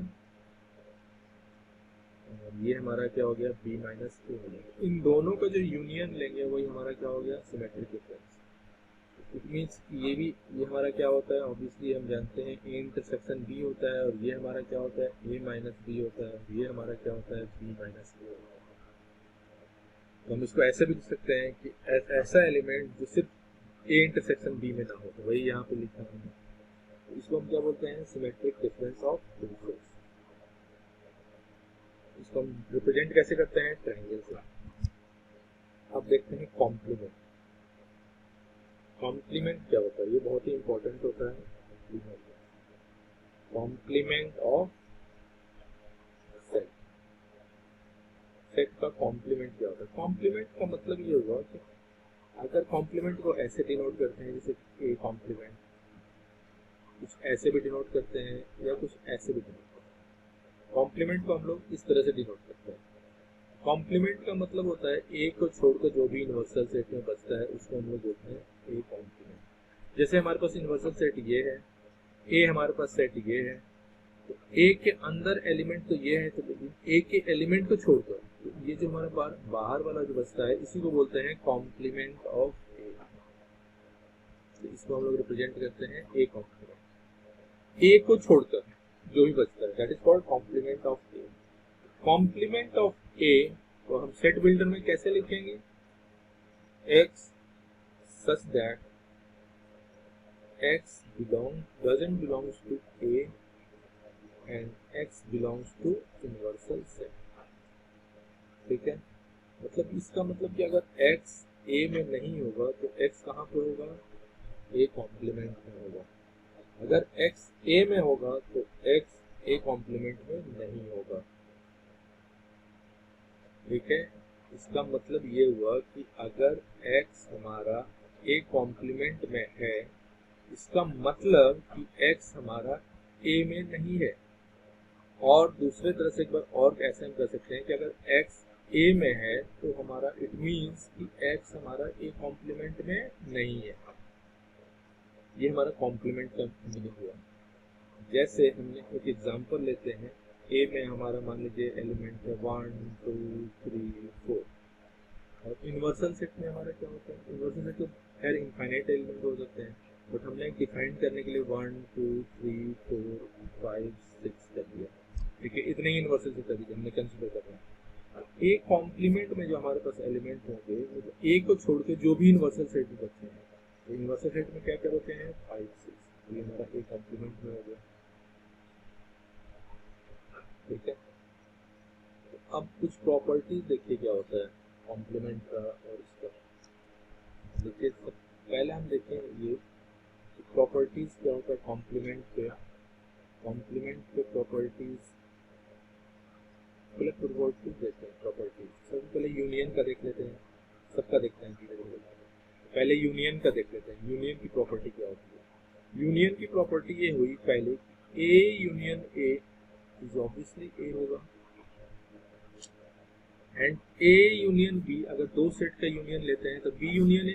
और ये हमारा क्या हो गया b माइनस ए हो गया। इन दोनों का जो यूनियन लेंगे वही हमारा क्या हो गया सिमेट्रिक डिफरेंस। इट मीन्स ये हमारा क्या होता है, ऑब्वियसली हम जानते हैं ए इंटरसेक्शन बी होता है, और ये हमारा क्या होता है ए माइनस बी होता है, ये हमारा क्या होता है बी माइनस ए होता है। तो हम इसको ऐसे भी लिख सकते हैं कि ऐसा एलिमेंट जो सिर्फ ए इंटरसेक्शन बी में ना हो, तो वही यहाँ पे लिखा है। तो इसको हम क्या बोलते हैं symmetric difference of two sets. इसको हम रिप्रेजेंट कैसे करते हैं ट्रायंगल से। अब देखते हैं कॉम्प्लीमेंट। कॉम्प्लीमेंट क्या होता है, ये बहुत ही इंपॉर्टेंट होता है। कॉम्प्लीमेंट ऑफ सेट, सेट का कॉम्प्लीमेंट क्या होता है? कॉम्प्लीमेंट का मतलब ये होगा कि अगर कॉम्प्लीमेंट को ऐसे डिनोट करते हैं जैसे ए कॉम्प्लीमेंट, कुछ ऐसे भी डिनोट करते हैं या कुछ ऐसे भी डिनोट करते हैं। कॉम्प्लीमेंट को हम लोग इस तरह से डिनोट करते हैं। कॉम्प्लीमेंट का मतलब होता है ए को छोड़कर जो भी यूनिवर्सल सेट में बचता है उसको हम लोग बोलते हैं ए कॉम्प्लीमेंट। जैसे हमारे पास यूनिवर्सल सेट ये है, ए हमारे पास सेट ये है, तो ए के अंदर एलिमेंट तो ये है, तो ए के एलिमेंट को छोड़कर तो ये जो हमारे बाहर वाला जो बचता है इसी को बोलते हैं कॉम्प्लीमेंट ऑफ ए। तो इसको हम लोग रिप्रेजेंट करते हैं ए कॉम्प्लीमेंट। ए को छोड़कर जो भी बचता है that is called complement of A. Complement of A को हम सेट बिल्डर में कैसे लिखेंगे? x such that x doesn't belongs to A and x belongs to universal set। ठीक है, मतलब इसका मतलब कि अगर x A में नहीं होगा तो x कहाँ पे होगा? A कॉम्प्लीमेंट में होगा। अगर x A में होगा तो x A कॉम्प्लीमेंट में नहीं होगा। ठीक है, इसका मतलब ये हुआ कि अगर x हमारा a कॉम्प्लीमेंट में है, इसका मतलब कि x हमारा a में नहीं है। और दूसरे तरह से एक बार और ऐसे हम कर सकते हैं कि अगर x a में है तो हमारा इट मीन्स कि x हमारा a कॉम्प्लीमेंट में नहीं है। ये हमारा कॉम्प्लीमेंट का मीनिंग हुआ। जैसे हमने एक एग्जांपल लेते हैं, ए में हमारा मान लीजिए एलिमेंट है 1 2 3 4, और यूनिवर्सल सेट में हमारा क्या होता है? यूनिवर्सल सेट तो खैर इनफाइनाइट एलिमेंट हो सकते हैं, बट हमने डिफाइन करने के लिए 1 2 3 4 5 6 कर दिया। ठीक है, इतने ही यूनिवर्सल सेट अभी हमने कंसीडर कर रहे हैं। ए कॉम्प्लीमेंट में जो हमारे पास एलिमेंट होंगे वो तो ए को छोड़ के जो भी यूनिवर्सल सेट में बचे हैं, तो यूनिवर्सल सेट में क्या क्या बचे हैं 5 6, तो ये हमारा ए कॉम्प्लीमेंट में हो गया। ठीक है, तो अब कुछ प्रॉपर्टीज देखिए क्या होता है कॉम्प्लीमेंट का और इसका। देखिए पहले हम देखें ये प्रॉपर्टीज क्या होता है कॉम्प्लीमेंट पे। कॉम्प्लीमेंट पे प्रॉपर्टीज पहले प्रॉपर्टीज देखते हैं। प्रॉपर्टीज सबसे पहले यूनियन का देख लेते हैं, सबका देखते हैं धीरे धीरे। पहले यूनियन का देख लेते हैं, यूनियन की प्रॉपर्टी क्या होती है। यूनियन की प्रॉपर्टी ये हुई पहले A union A is obviously A होगा, एंड ए यूनियन बी, अगर दो सेट का यूनियन लेते हैं तो बी यूनियन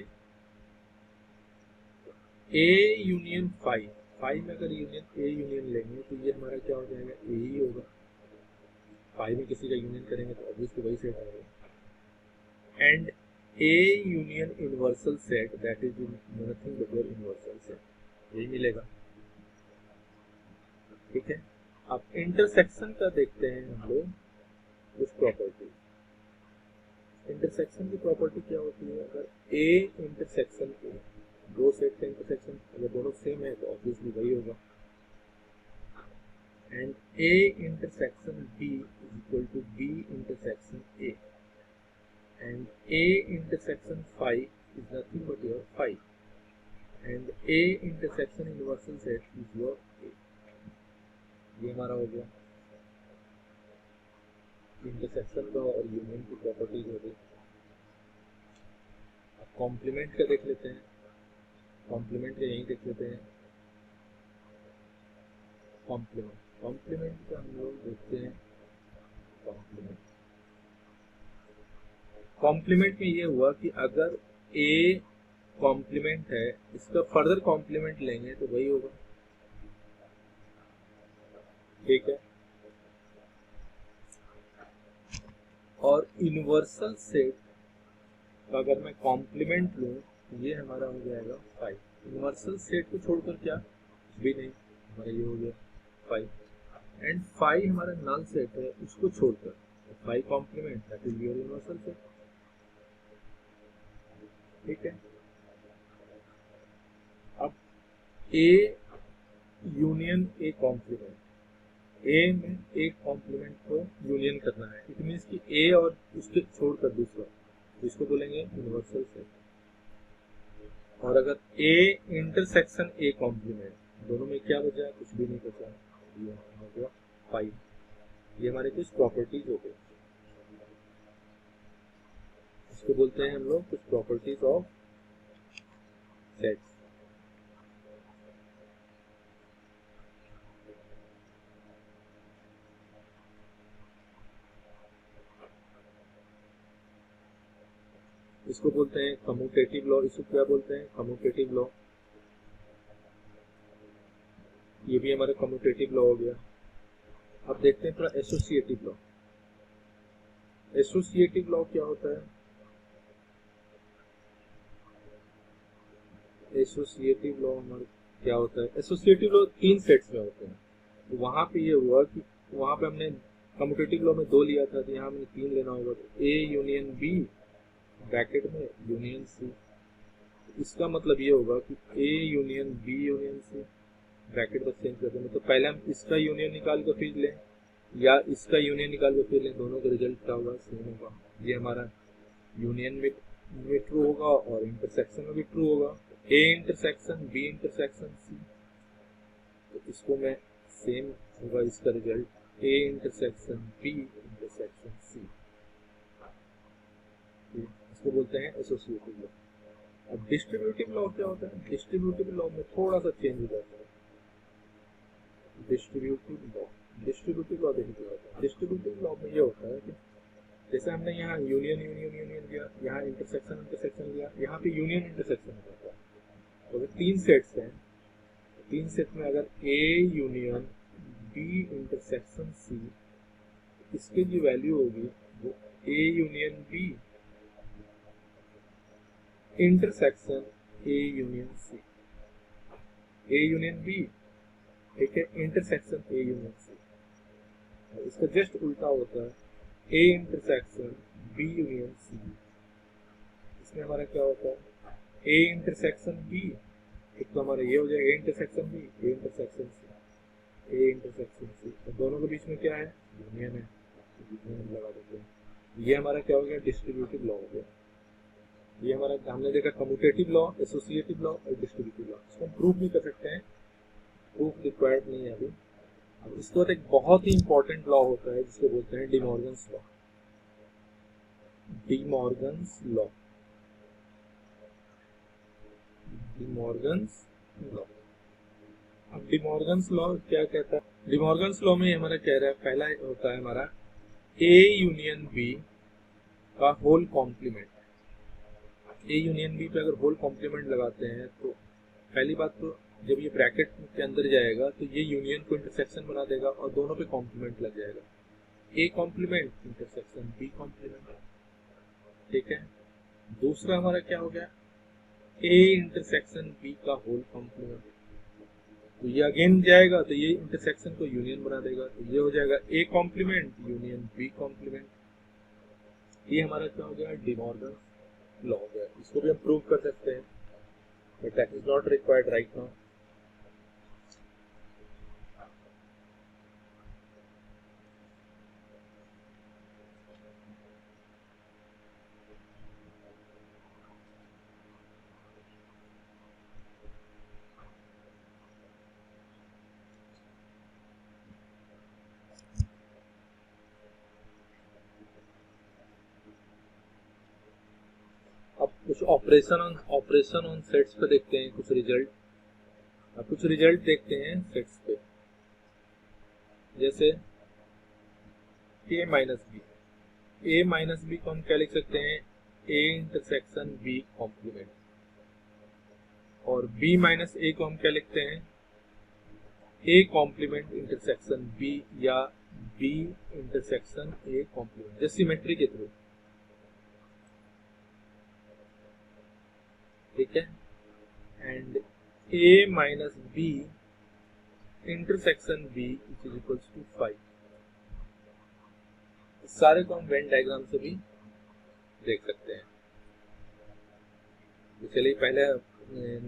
ए यूनियन 5 में अगर यूनियन ए यूनियन लेंगे तो ये हमारा क्या हो जाएगा ए ही होगा। फाई में किसी का यूनियन करेंगे तो ऑब्वियसली वही सेट आएगा। And A union universal set that is nothing but your universal set, यही मिलेगा। ठीक है, अब इंटरसेक्शन का देखते हैं हम लोग कुछ प्रॉपर्टी। इंटरसेक्शन की प्रॉपर्टी क्या होती है, अगर ए इंटरसेक्शन के दो सेट का इंटरसेक्शन अगर दोनों सेम है तो ऑब्वियसली वही होगा। And A intersection B is equal to B intersection A, and A intersection five is nothing but your five, and A intersection universal set is your A. ये हमारा हो गया इंटरसेक्शन का और यूनियन की प्रॉपर्टीज हो गई। अब कॉम्प्लीमेंट का देख लेते हैं, कॉम्प्लीमेंट का यही देख लेते हैं। कॉम्प्लीमेंट का हम लोग देखते हैं। कॉम्प्लीमेंट में ये हुआ कि अगर ए कॉम्प्लीमेंट है, इसका फर्दर कॉम्प्लीमेंट लेंगे तो वही होगा। ठीक है, और यूनिवर्सल सेट का अगर मैं कॉम्प्लीमेंट लूं तो ये हमारा हो जाएगा 5। यूनिवर्सल सेट को छोड़कर क्या भी नहीं, हमारा ये हो गया 5। एंड 5 हमारा नल सेट है, उसको छोड़कर 5 complement that is your universal set. ठीक है, अब ए यूनियन ए कॉम्प्लीमेंट, ए में एक कॉम्प्लीमेंट को यूनियन करना है, इट मीन्स कि ए और उसके छोड़कर दूसरा, इसको बोलेंगे यूनिवर्सल सेट। और अगर ए इंटरसेक्शन ए कॉम्प्लीमेंट, दोनों में क्या बचा, कुछ भी नहीं बचा, ये हो गया 5। ये हमारे कुछ प्रॉपर्टीज हो गई, इसको बोलते हैं हम लोग कुछ प्रॉपर्टीज ऑफ सेट्स। इसको बोलते हैं कम्यूटेटिव लॉ। इसको क्या बोलते हैं, कम्यूटेटिव लॉ। ये भी हमारा कम्यूटेटिव लॉ हो गया। अब देखते हैं थोड़ा एसोसिएटिव लॉ। एसोसिएटिव लॉ क्या होता है, एसोसिएटिव लॉ हमारा क्या होता है, एसोसिएटिव लॉ 3 सेट्स में होते हैं। तो वहां पे ये हुआ कि वहां पे हमने कम्यूटेटिव लॉ में 2 लिया था, तो यहाँ हमें 3 लेना होगा। तो ए यूनियन बी ब्रैकेट में यूनियन सी, इसका मतलब ये होगा कि A union B union C, bracket बस चेंज कर देंगे। तो पहले हम इसका यूनियन निकाल कर फिर लें या इसका यूनियन निकाल कर फिर लें, दोनों का रिजल्ट क्या होगा, सेम होगा। ये हमारा यूनियन में ट्रू होगा और इंटरसेक्शन में भी ट्रू होगा। A intersection B intersection C, तो इसको मैं सेम होगा इसका result A intersection B intersection C, इसको बोलते हैं एसोसिएटिव लॉ। अब डिस्ट्रीब्यूटिव लॉ क्या होता है, डिस्ट्रीब्यूटिव लॉ में थोड़ा सा चेंज हो जाता है। डिस्ट्रीब्यूटिव लॉ देखिए क्या होता है। डिस्ट्रीब्यूटिव लॉ में ये होता है कि जैसे हमने यहाँ यूनियन यूनियन यूनियन लिया, यहाँ इंटरसेक्शन इंटरसेक्शन लिया, यहाँ पे यूनियन इंटरसेक्शन होता है। तो अगर 3 सेट्स हैं, 3 सेट में अगर A union B intersection C, इसकी जो वैल्यू होगी वो A union B intersection A union C, A union B, ठीक है, इंटरसेक्शन ए यूनियन सी। इसका जस्ट उल्टा होता है A intersection B union C. इसमें हमारा क्या होता है, ए इंटरसेक्शन बी, एक तो हमारा ये हो जाएगा A intersection B, A intersection C, A intersection C, तो दोनों के बीच में क्या है, यूनियन है, यूनियन लगा देते हैं। ये हमारा क्या हो गया, डिस्ट्रीब्यूटिव लॉ हो गया। ये हमारा हमने देखा कम्यूटेटिव लॉ, एसोसिएटिव लॉ और डिस्ट्रीब्यूटिव लॉ। इसको हम प्रूफ भी कर सकते हैं, प्रूफ रिक्वायर्ड नहीं है अभी। अब इसके बाद एक बहुत ही इंपॉर्टेंट लॉ होता है जिसको बोलते हैं D Morgan's law. D Morgan's law, D Morgan's law. अब डी मॉर्गन्स लॉ क्या कहता है, डी मॉर्गन्स लॉ में हमारा कह रहा है, पहला होता है हमारा ए यूनियन बी का whole complement. A union B पे अगर होल कॉम्प्लीमेंट लगाते हैं तो पहली बात तो जब ये ब्रैकेट के अंदर जाएगा तो ये यूनियन को इंटरसेक्शन बना देगा और दोनों पे कॉम्प्लीमेंट लग जाएगा। A complement intersection B complement. ठीक है, दूसरा हमारा क्या हो गया, ए इंटरसेक्शन बी का होल कॉम्प्लीमेंट। तो ये अगेन जाएगा तो ये इंटरसेक्शन को यूनियन बना देगा, तो ये हो जाएगा A complement union B complement. ये हमारा क्या हो गया, डी मॉर्गन लॉ हो गया। इसको भी हम प्रूव कर सकते हैं, but that is not required right now. अब कुछ ऑपरेशन ऑन सेट्स पे देखते हैं, कुछ रिजल्ट देखते हैं सेट्स पे। जैसे ए माइनस बी को हम क्या लिख सकते हैं, ए इंटरसेक्शन बी कॉम्प्लीमेंट। और बी माइनस ए को हम क्या लिखते हैं, ए कॉम्प्लीमेंट इंटरसेक्शन बी या बी इंटरसेक्शन ए कॉम्प्लीमेंट, जैसे सिमेट्री के थ्रू। ठीक है, and A minus B intersection B is equals to 5। सारे को हम वेन डायग्राम से भी देख सकते हैं। तो चलिए पहले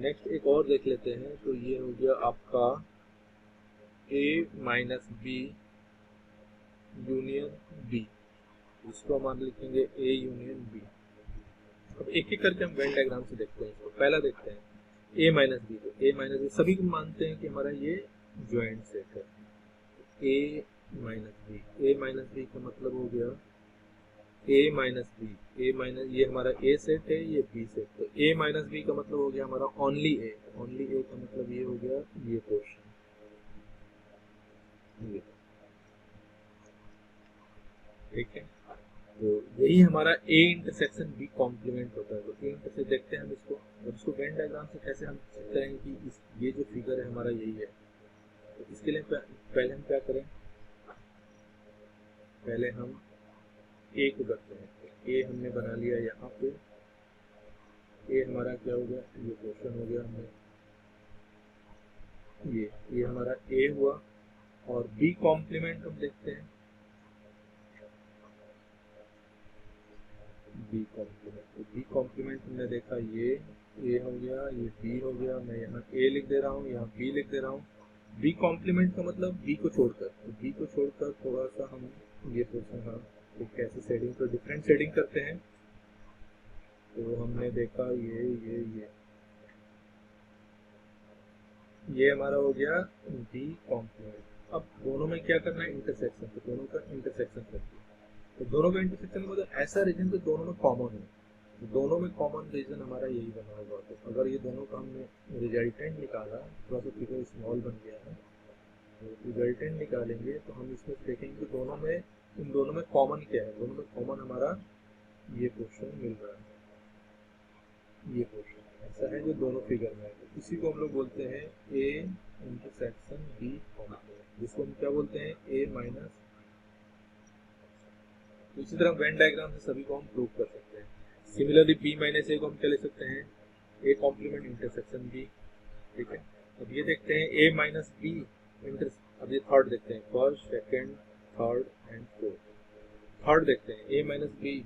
नेक्स्ट एक और देख लेते हैं। तो ये हो गया आपका ए माइनस बी यूनियन बी, इसको हम लिखेंगे ए यूनियन बी। अब एक एक करके हम वेन डायग्राम से देखते हैं। इसको पहला देखते हैं ए माइनस बी। तो ए माइनस बी सभी को मानते हैं कि हमारा ये ज्वाइंट सेट है। ए माइनस बी का मतलब हो गया ए माइनस बी, ये हमारा ए सेट है, ये बी सेट। तो ए माइनस बी का मतलब हो गया हमारा ओनली ए का मतलब ये हो गया ये पोर्शन, ये। ठीक है, तो यही हमारा ए इंटरसेक्शन बी कॉम्प्लीमेंट होता है। तो ए इंटरसेक्शन देखते हैं हम इसको, और इसको वेन डायग्राम से कैसे हम चेक करेंगे कि ये जो फिगर है हमारा यही है। तो इसके लिए पहले हम क्या करें, पहले हम ए को करते हैं। ए हमने बना लिया यहाँ पे, ए हमारा क्या हो गया, ये पोर्शन हो गया हमें, ये हमारा ए हुआ। और बी कॉम्प्लीमेंट हम देखते हैं, बी कॉम्प्लीमेंट। तो बी कॉम्प्लीमेंट हमने देखा, ये ए हो गया, ये बी हो गया। मैं यहाँ ए लिख दे रहा हूँ, यहाँ बी लिख दे रहा हूँ। बी कॉम्प्लीमेंट का मतलब बी को छोड़कर, तो बी को छोड़कर थोड़ा सा हम ये पोर्शन, हाँ कैसे शेडिंग, तो डिफरेंट शेडिंग करते हैं। तो हमने देखा ये हमारा हो गया बी कॉम्प्लीमेंट। अब दोनों में क्या करना है, इंटरसेक्शन। तो दोनों का इंटरसेक्शन करते हैं। तो दोनों का इंटरसेक्शन मतलब ऐसा रीजन जो दोनों में कॉमन हो। तो दोनों में कॉमन रीजन हमारा यही बना होगा। तो अगर ये दोनों का हमने रिजल्टेंट निकाला, थोड़ा सा फिगर स्मॉल बन गया है, तो रिजल्टेंट निकालेंगे तो हम इसमें देखेंगे कि दोनों में, इन दोनों में कॉमन क्या है। दोनों में कॉमन हमारा ये पोर्शन मिल रहा है, ये पोर्शन ऐसा है जो दोनों फिगर में है। तो इसी को हम लोग बोलते हैं ए इंटरसेक्शन बी कॉम्प्लीमेंट, जिसको हम क्या बोलते हैं, ए माइनस। तो इसी तरह वेन डायग्राम से सभी को हम प्रूव कर सकते हैं। सिमिलरली बी माइनस ए को हम क्या ले सकते हैं, ए कॉम्प्लीमेंट इंटरसेक्शन बी। ठीक है, अब ये देखते हैं ए माइनस बी इंटर, अब ये थर्ड देखते हैं, first second third and fourth. Third देखते हैं ए माइनस बी,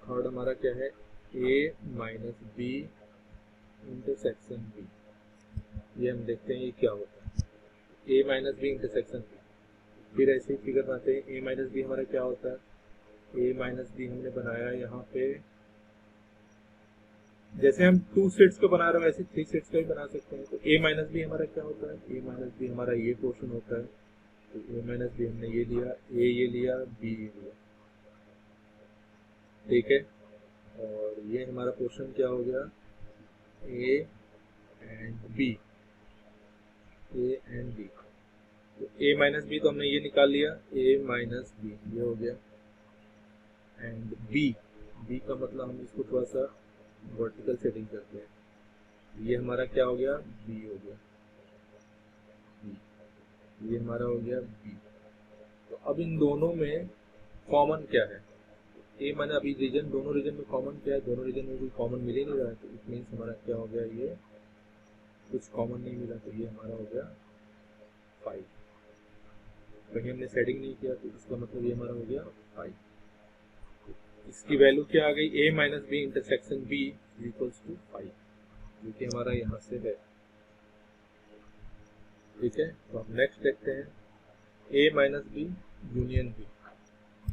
थर्ड हमारा क्या है, ए माइनस बी इंटरसेक्शन बी। ये हम देखते हैं ये क्या होता है, ए माइनस बी इंटरसेक्शन बी। फिर ऐसे ही फिगर बनाते हैं, ए माइनस बी हमारा क्या होता है, ए माइनस बी हमने बनाया यहाँ पे, जैसे हम 2 सेट्स को बना रहे हैं वैसे 3 सेट्स का भी बना सकते हैं। तो ए माइनस बी हमारा क्या होता है, ए माइनस बी हमारा ये पोर्शन होता है। तो ए माइनस बी हमने ये लिया, ए ये लिया, बी ये लिया। ठीक है, और ये हमारा पोर्शन क्या हो गया, A and B, A and B. तो ए माइनस बी तो हमने ये निकाल लिया, ए माइनस बी ये हो गया। एंड बी का मतलब हम इसको थोड़ा सा वर्टिकल सेटिंग करते हैं। ये हमारा क्या हो गया, बी हो गया, बी। ये हमारा हो गया बी। तो अब इन दोनों में कॉमन क्या है, ए माने अभी रीजन, दोनों रीजन में कॉमन क्या है, दोनों रीजन में कोई कॉमन मिल ही नहीं रहा है, तो इट मीन्स हमारा क्या हो गया, ये कुछ कॉमन नहीं मिला, तो ये हमारा हो गया 5। कहीं हमने सेटिंग नहीं किया तो इसका मतलब ये हमारा हो गया 5। इसकी वैल्यू क्या आ गई, a minus B intersection b equals to 5, जो कि हमारा यहाँ से है। ठीक है, तो हम नेक्स्ट देखते हैं a minus B union b।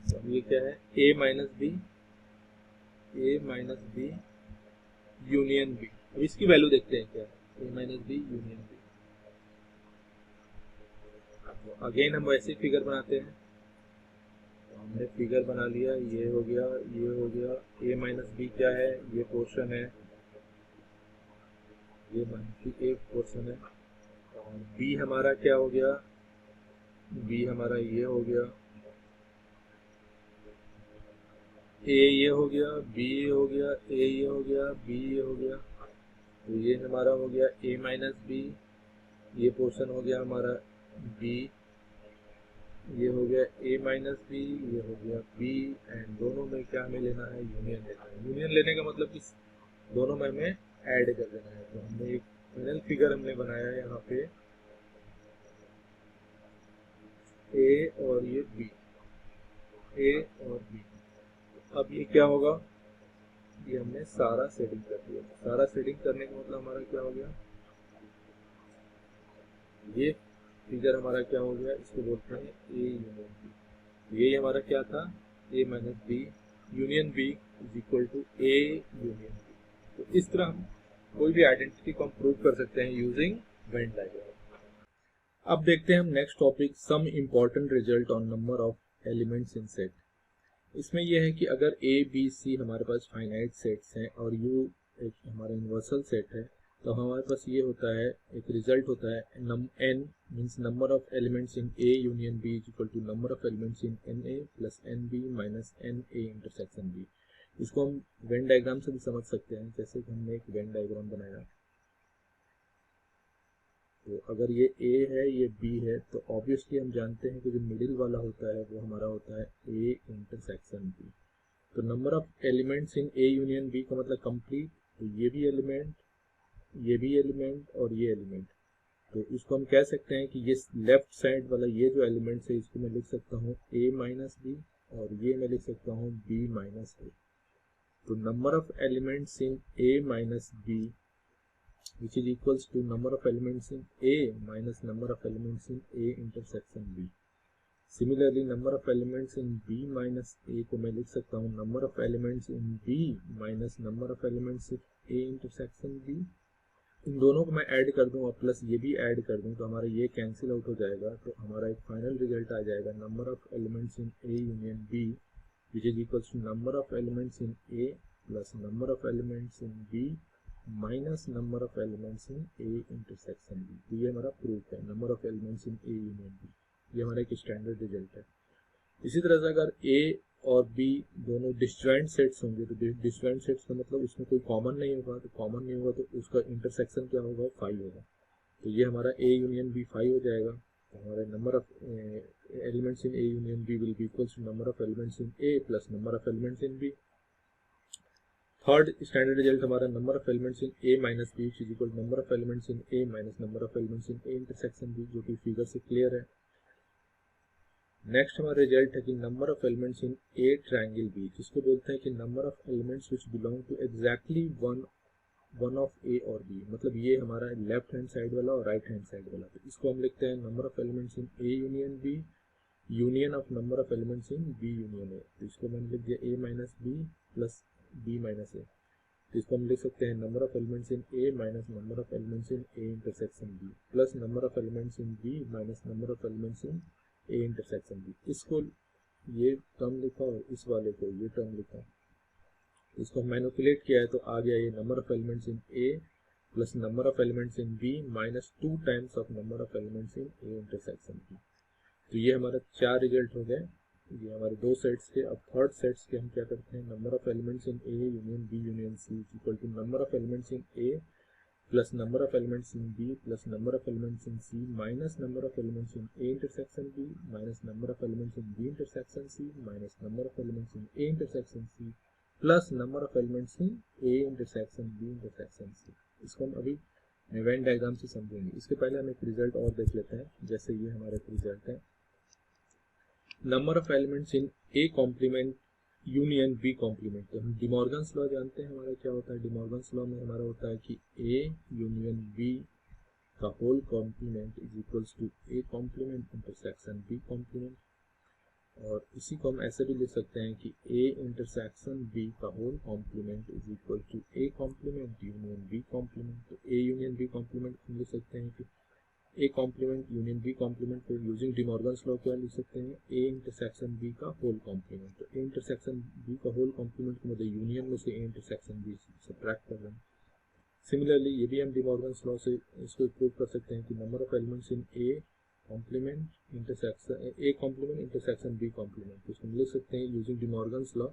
तो अब ये क्या है, a minus B union b। अब इसकी वैल्यू देखते हैं क्या है, a minus B union b। तो अगेन हम वैसे ही फिगर बनाते हैं, तो हमने फिगर बना लिया, ये हो गया, ये हो गया। a माइनस बी क्या है, ये पोर्शन है, ये माइनस एक पोर्शन है, और b हमारा क्या हो गया, b हमारा ये हो गया, a ये हो गया, b ये हो गया, a ये हो गया, b ये हो गया। तो ये हमारा हो गया a माइनस बी, ये पोर्शन हो गया हमारा b, ये हो गया a माइनस बी, ये हो गया b, एंड दोनों में क्या हमें लेना है, यूनियन लेना है। यूनियन लेने का मतलब कि दोनों में हमें ऐड कर देना है। तो हमने एक फाइनल फिगर हमने बनाया है यहाँ पे, a और ये b, a और b। अब ये क्या होगा, ये हमने सारा सेटिंग कर दिया। सारा सेटिंग करने का मतलब हमारा क्या हो गया, ये फिगर हमारा क्या हो गया, इसको बोलते हैं a यूनियन b। ये हमारा क्या था, a minus B union b is equal to a union b। तो इस तरह हम कोई भी आइडेंटिटी को हम प्रूव कर सकते हैं यूजिंग वेन डायग्राम। अब देखते हैं हम next topic, some important result on number of elements in set. इसमें यह है कि अगर a b c हमारे पास फाइनाइट सेट्स हैं और u एक हमारा यूनिवर्सल सेट है, तो हमारे पास ये होता है, एक रिजल्ट होता है n means number of elements in a union b is equal to number of elements in na plus nb minus na intersection b। इसको हम वेन डायग्राम से भी समझ सकते हैं, जैसे कि हमने एक वेन डायग्राम बनाया। तो अगर ये a है, ये b है, तो ऑब्वियसली हम जानते हैं कि जो मिडिल वाला होता है वो हमारा होता है a इंटरसेक्शन b। तो number of elements in a union b का मतलब कंप्लीट, तो ये भी एलिमेंट, ये भी एलिमेंट और ये एलिमेंट। तो इसको हम कह सकते हैं कि ये लेफ्ट साइड वाला ये जो एलिमेंट्स है, इसको मैं लिख सकता हूँ a माइनस बी, और ये मैं लिख सकता हूँ b माइनस a। तो number of elements in a minus b which is equals to number of elements in A minus number of elements in A intersection B। Similarly, number of elements in B minus A को मैं लिख सकता हूँ number of elements in B minus number of elements in A intersection B। इन दोनों को मैं add कर दूँ और प्लस ये भी ऐड कर दूँ, तो हमारा ये कैंसिल आउट हो जाएगा। तो हमारा एक फाइनल रिजल्ट आ जाएगा number of elements in A union B which is equals to number of elements in A plus number of elements in B minus number of elements in A intersection B. तो ये हमारा proof है, number of elements in A union B. ये हमारा एक standard result है। इसी तरह से अगर ए और बी दोनों डिसजॉइंट सेट्स होंगे, तो डिसजॉइंट सेट्स का मतलब उसमें कोई कॉमन नहीं होगा, तो कॉमन नहीं होगा तो उसका इंटरसेक्शन क्या होगा, 5 होगा। तो ये हमारा ए यूनियन बी 5 हो जाएगा। तो हमारा number of elements in A union B will be equals to number of elements in A plus number of elements in B. Third standard result हमारा number of elements in A minus B is equal number of elements in A minus number of elements in A intersection B, जो कि figure से clear है। Next हमारा result है कि number of elements in A triangle B, जिसको बोलते हैं कि number of elements which belong to exactly one of A और बी। मतलब ये हमारा लेफ्ट हैंड साइड वाला और राइट हैंड साइड वाला। तो इसको हम लिखते हैं number of elements in A union B union of number of elements in B union A. तो इसको मैंने लिख दिया A minus B plus B minus A. तो इसको हम लिख सकते हैं number of elements in A minus number of elements in A intersection B plus number of elements in B minus number of elements in A intersection B. इसको ये term लिखा और इस वाले को ये टर्म लिखा, इसको मैनिपुलेट किया है तो आ गया ये number of elements in A plus number of elements in B minus 2 times of number of elements in A intersection B. तो ये हमारा 4 रिजल्ट हो गए, ये हमारे 2 सेट्स के। अब थर्ड सेट्स के हम क्या करते हैं, number of elements in A union B union C equal to number of elements in A plus number of elements in B plus number of elements in C minus number of elements in A intersection B minus number of elements in B intersection C minus number of elements in A intersection C plus number of elements in A intersection B intersection C। इसको हम अभी Venn diagram से समझेंगे। इसके पहले हम एक result और देख लेते हैं। जैसे ये हमारा एक रिजल्ट है, number of elements in A complement union B complement. तो हम डिमॉर्गन्स लॉ जानते हैं, हमारा क्या होता है। डिमॉर्गन्स लॉ में हमारा होता है कि ए यूनियन बी का whole complement is equals to A complement intersection B complement. और इसी को हम ऐसे भी लिख सकते हैं कि ए इंटरसेक्शन बी का whole complement is equal to A complement union B complement. तो ए यूनियन बी कॉम्प्लीमेंट हम लिख सकते हैं कि A complement union B complement को यूजिंग डिमॉर्गन्स लॉ क्या लिख सकते हैं, ए इंटरसेक्शन बी का होल कॉम्प्लीमेंट। तो ए इंटरसेक्शन बी का होल कॉम्प्लीमेंट को मतलब यूनियन में से ए इंटरसेक्शन बी सब्ट्रैक्ट कर रहे हैं। सिमिलरली ये भी हम डिमॉर्गन्स लॉ से इसको प्रूव कर सकते हैं कि number of elements in A complement intersection A complement intersection B complement. तो इसको हम लिख सकते हैं using De Morgan's law,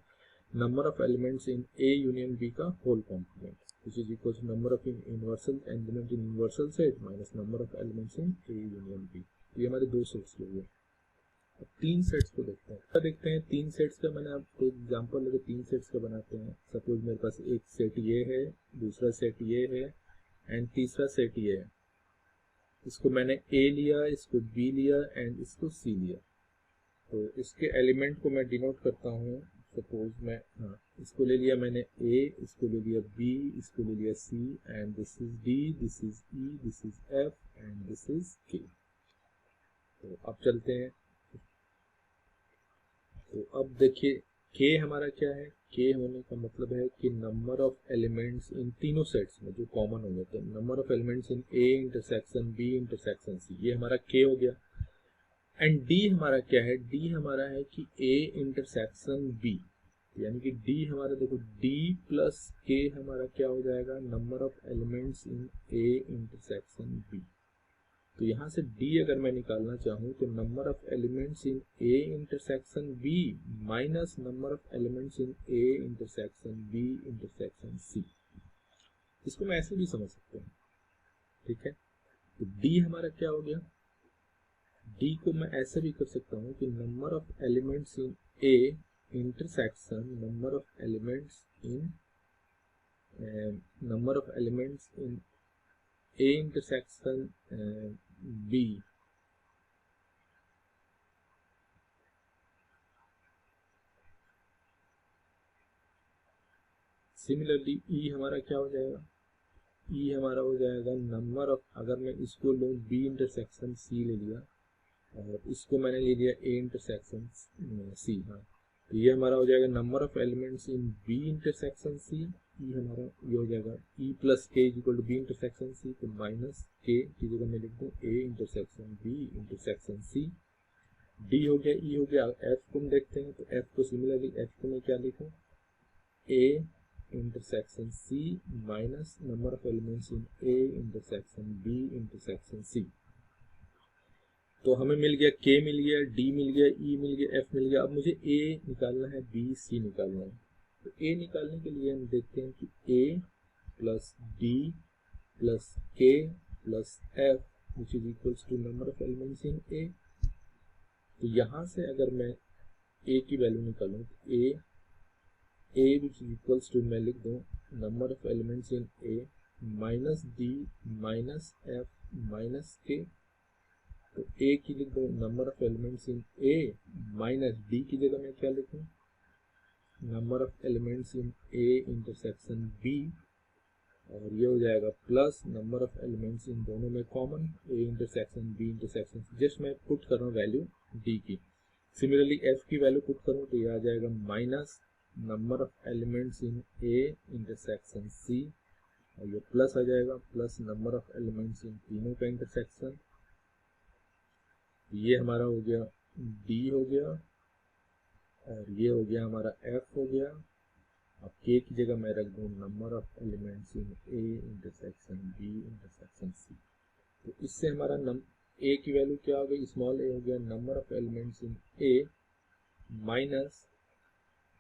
number of elements in A union B का whole complement which is equal to number of universal element in universal set minus number of elements in A union B। ये हमारे दो sets हो गए। अब तीन sets को देखते हैं तीन सेट्स का मैंने आपको एग्जांपल लेके तीन सेट्स का बनाते हैं। सपोज मेरे पास एक सेट ये है, दूसरा सेट ये है एंड तीसरा सेट ये है। इसको मैंने A लिया, इसको B लिया एंड इसको C लिया। तो इसके एलिमेंट को मैं डिनोट करता हूँ। सपोज मैं इसको ले लिया मैंने A, इसको ले लिया B, इसको ले लिया C and this is D, this is E, this is F and this is K। तो अब चलते हैं। तो अब देखिए K हमारा क्या है। K होने का मतलब है कि नंबर ऑफ एलिमेंट्स इन तीनों सेट्स में जो कॉमन हो गए। तो number of elements in A intersection B intersection C, ये हमारा K हो गया। एंड D हमारा क्या है, D हमारा है कि A इंटरसेक्शन B, यानी कि D हमारा देखो D प्लस K हमारा क्या हो जाएगा, number of elements in A intersection B। तो यहाँ से D अगर मैं निकालना चाहूँ तो number of elements in A intersection B minus number of elements in A intersection B intersection C। इसको मैं ऐसे भी समझ सकता हूँ, ठीक है। तो D हमारा क्या हो गया, D को मैं ऐसे भी कर सकता हूँ कि number of elements in A intersection number of elements in A intersection B। Similarly E हमारा क्या हो जाएगा, E हमारा हो जाएगा नंबर ऑफ, अगर मैं इसको लूँ B इंटरसेक्शन C ले लिया और इसको मैंने ले लिया A इंटरसेक्शन C। हाँ, तो ये हमारा हो जाएगा number of elements in B intersection C। E हमारा ये हो जाएगा E plus K equal to B intersection C। तो माइनस K की जगह मैं लिख दूँ A intersection B intersection C। D हो गया, E हो गया। F को हम देखते हैं तो F को सिमिलरली F को मैं क्या लिखूँ, A intersection C minus number of elements in A intersection B intersection C। तो हमें मिल गया K मिल गया, D मिल गया, E मिल गया, F मिल गया। अब मुझे A निकालना है, B C निकालना है। तो A निकालने के लिए हम देखते हैं कि A plus D plus K plus F which is equals to number of elements in A। तो यहाँ से अगर मैं A की वैल्यू निकालूँ तो A which is equals to मैं लिख दूँ number of elements in A minus D minus F minus K। तो A की लिख दो number of elements in A minus D की जगह मैं क्या लिखूं, number of elements in A intersection B। और ये हो जाएगा plus number of elements in दोनों में common A intersection B intersection. Just मैं पुट कर रहा हूँ वैल्यू D की। सिमिलरली F की वैल्यू पुट करूँ तो ये आ जाएगा minus number of elements in A intersection C और ये प्लस आ जाएगा प्लस नंबर ऑफ एलिमेंट्स इन तीनों का इंटरसेक्शन। ये हमारा हो गया D हो गया और ये हो गया हमारा F हो गया। अब K की जगह मैं रख दूँ number of elements in A intersection B intersection C। तो इससे हमारा A की वैल्यू क्या हो गई, स्मॉल a हो गया number of elements in A minus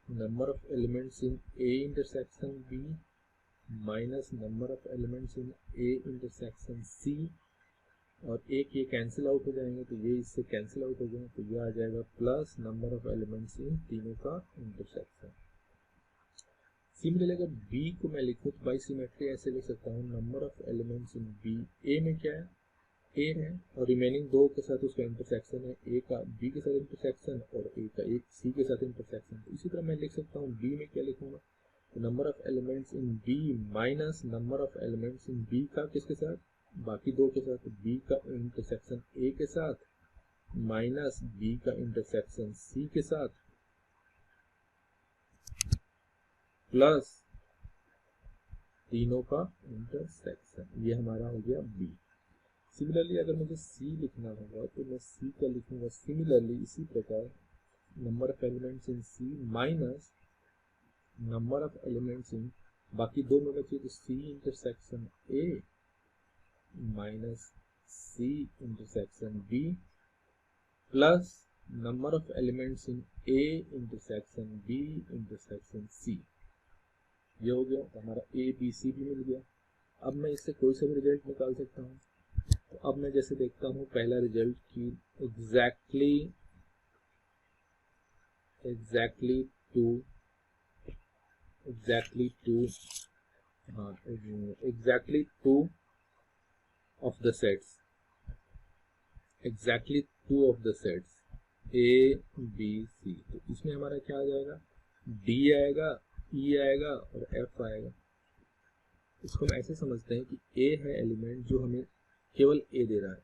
number of elements in A intersection B minus number of elements in A intersection C, और एक ये कैंसिल आउट हो जाएंगे तो ये इससे कैंसिल आउट हो जाएंगे, तो ये आ जाएगा प्लस नंबर ऑफ एलिमेंट्स इन तीनों का इंटरसेक्शन। सिमिलरली अगर बी को मैं लिखूँ तो बाई सिमेट्री ऐसे लिख सकता हूँ, number of elements in B, A में क्या है, ए है और रिमेनिंग दो के साथ उसका इंटरसेक्शन है, ए का बी के साथ इंटरसेक्शन और ए का एक सी के साथ इंटरसेक्शन। तो इसी तरह मैं लिख सकता हूँ बी में क्या लिखूंगा, तो number of elements in B minus number of elements in B का किसके साथ, बाकी दो के साथ, बी का इंटरसेक्शन ए के साथ माइनस बी का इंटरसेक्शन सी के साथ प्लस तीनों का इंटरसेक्शन। ये हमारा हो गया बी। सिमिलरली अगर मुझे सी लिखना होगा तो मैं सी का लिखूंगा सिमिलरली इसी प्रकार, number of elements in C minus number of elements in, बाकी दो में बचे तो C intersection A minus C intersection B plus number of elements in A intersection B intersection C. ये हो गया, तो हमारा ए बी सी भी मिल गया। अब मैं इससे कोई सा भी रिजल्ट निकाल सकता हूँ। तो अब मैं जैसे देखता हूँ पहला रिजल्ट की exactly two of the sets, exactly two of the sets A B C. तो इसमें हमारा क्या आ जाएगा, डी आएगा, ई आएगा और एफ आएगा। इसको हम ऐसे समझते हैं कि ए है एलिमेंट जो हमें केवल ए दे रहा है,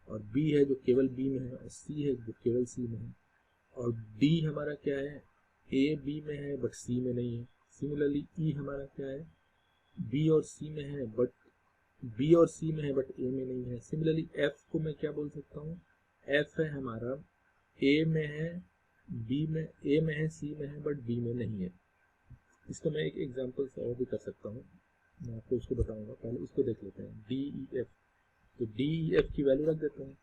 और बी है जो केवल बी में है, और सी है जो केवल सी में है, और डी हमारा क्या है, ए बी में है बट सी में नहीं है। सिमिलरली ई हमारा क्या है, बी और सी में है बट बी और सी में है बट ए में नहीं है। सिमिलरली एफ को मैं क्या बोल सकता हूँ, एफ है हमारा ए में है, बी में, ए में है, सी में है बट बी में नहीं है। इसको मैं एक एग्जांपल से और भी कर सकता हूँ, मैं आपको उसको बताऊंगा, पहले इसको देख लेते हैं। डी ई एफ, तो डी ई एफ की वैल्यू रख देते हैं।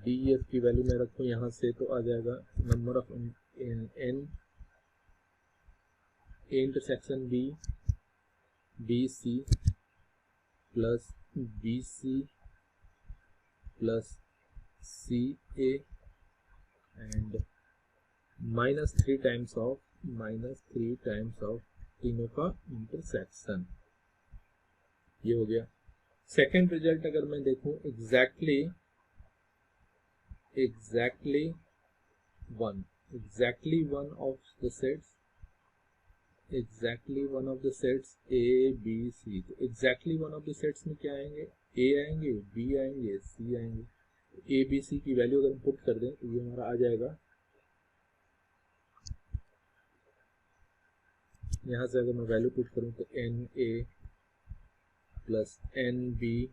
डी ई एफ की वैल्यू मैं रखूँ यहाँ से तो आ जाएगा number of N A intersection B B C plus B C plus C A and minus three times of तीनों का इंटरसेक्शन। ये हो गया। सेकेंड रिजल्ट अगर मैं देखूं, exactly one of the sets A B C. तो exactly one of the sets में क्या आएंगे, ए आएंगे, बी आएंगे, सी आएंगे। ए बी सी की वैल्यू अगर हम पुट कर दें तो ये हमारा आ जाएगा, यहाँ से अगर मैं वैल्यू पुट करूं तो N A plus N B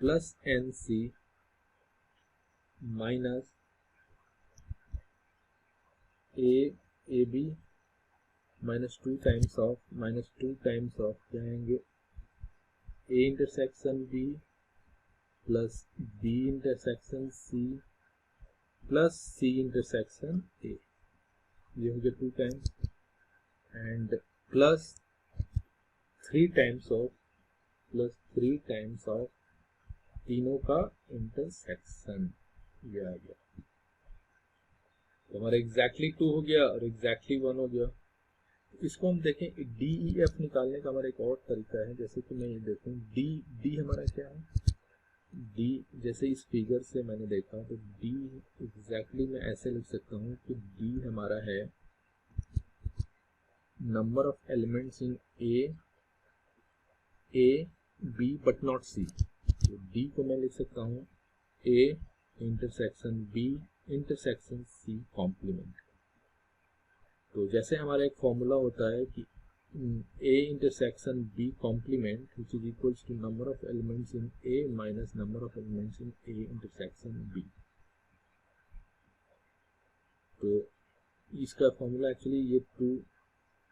plus N C minus A B minus two times of क्या आएंगे, A intersection B plus B intersection C plus C intersection A. ये हो गया two times and plus three times of तीनों का intersection. ये आ गया, तो हमारा एग्जैक्टली टू हो गया और एग्जैक्टली वन हो गया। इसको हम देखें, डी ई एफ निकालने का हमारा एक और तरीका है। जैसे कि मैं ये देखूं, डी हमारा क्या है, डी जैसे इस फिगर से मैंने देखा तो डी एग्जैक्टली मैं ऐसे लिख सकता हूँ कि डी हमारा है number of elements in A B but not C. तो डी को मैं लिख सकता हूँ A intersection B intersection C complement. तो जैसे हमारा एक फॉर्मूला होता है कि A intersection B complement which is equals to number of elements in A minus number of elements in A intersection B. तो इसका फॉर्मूला एक्चुअली ये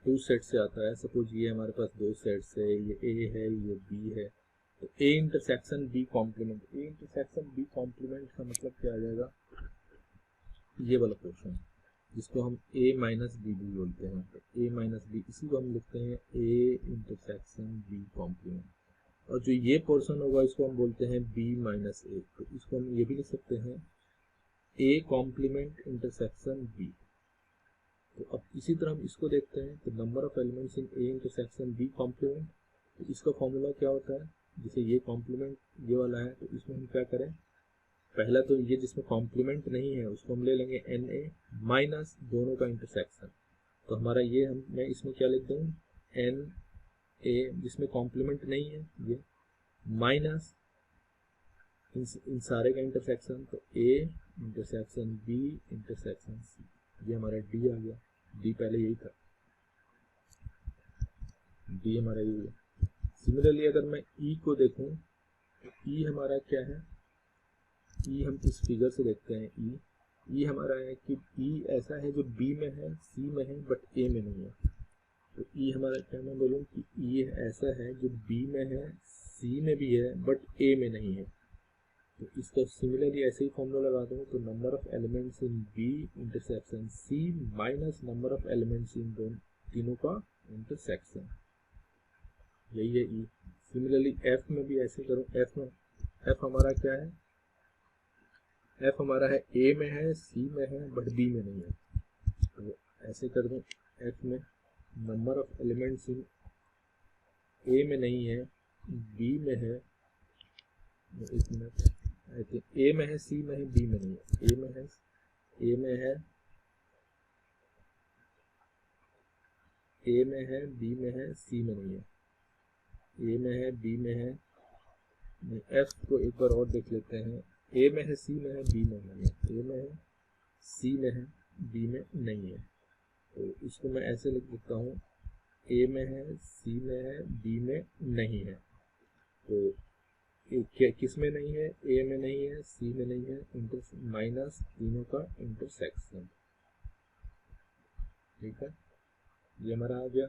टू सेट से आता है। सपोज ये हमारे पास दो सेट्स है, ये ए है, ये बी है। तो A intersection B complement, A intersection B complement का मतलब क्या आ जाएगा, ये वाला पोर्शन। जिसको हम a माइनस बी भी बोलते हैं। तो a माइनस बी, इसी को हम लिखते हैं a इंटरसेक्शन b कॉम्प्लीमेंट। और जो ये पोर्शन होगा इसको हम बोलते हैं b माइनस a। तो इसको हम ये भी लिख सकते हैं a कॉम्प्लीमेंट इंटरसेक्शन b। तो अब इसी तरह हम इसको देखते हैं। तो number of elements in a intersection b complement, तो इसका फॉर्मूला क्या होता है? जैसे ये कॉम्प्लीमेंट ये वाला है, तो इसमें हम क्या करें, पहला तो ये जिसमें कॉम्प्लीमेंट नहीं है उसको हम ले लेंगे na माइनस दोनों का इंटरसेक्शन। तो हमारा ये मैं इसमें क्या लिख दूँ, na जिसमें कॉम्प्लीमेंट नहीं है ये, माइनस इन सारे का इंटरसेक्शन। तो a intersection b intersection c, ये हमारा d आ गया। d पहले यही था, d हमारा यही है। सिमिलरली अगर मैं e को देखूं, e हमारा क्या है, e हम इस फिगर से देखते हैं। e हमारा है कि e ऐसा है जो b में है, c में है, बट a में नहीं है। तो e हमारा क्या, मैं बोलूँ कि e ऐसा है जो b में है, c में भी है, बट a में नहीं है। तो इसका सिमिलरली ऐसे ही फॉर्मूला लगा दूँ, तो number of elements in b intersection c minus number of elements इन तीनों का इंटरसेक्शन, यही है e। सिमिलरली f में भी ऐसे करूँ, f हमारा क्या है, f हमारा है a में है, c में है, बट b में नहीं है। तो ऐसे कर दूँ, f में number of elements in a में नहीं है, b में है, एक मिनट, आई थिंक a में है, c में है, b में नहीं है। a में है, a में है, a में है, b में है, c में नहीं है। a में है, b में है, f को एक बार और देख लेते हैं। a में है, c में है, b में नहीं है। a में है, c में है, b में नहीं है। तो इसको मैं ऐसे लिख देता हूँ, a में है, c में है, b में नहीं है। तो किस में नहीं है, a में नहीं है, c में नहीं है, माइनस तीनों का इंटरसेक्शन। ठीक है, ये हमारा आ गया।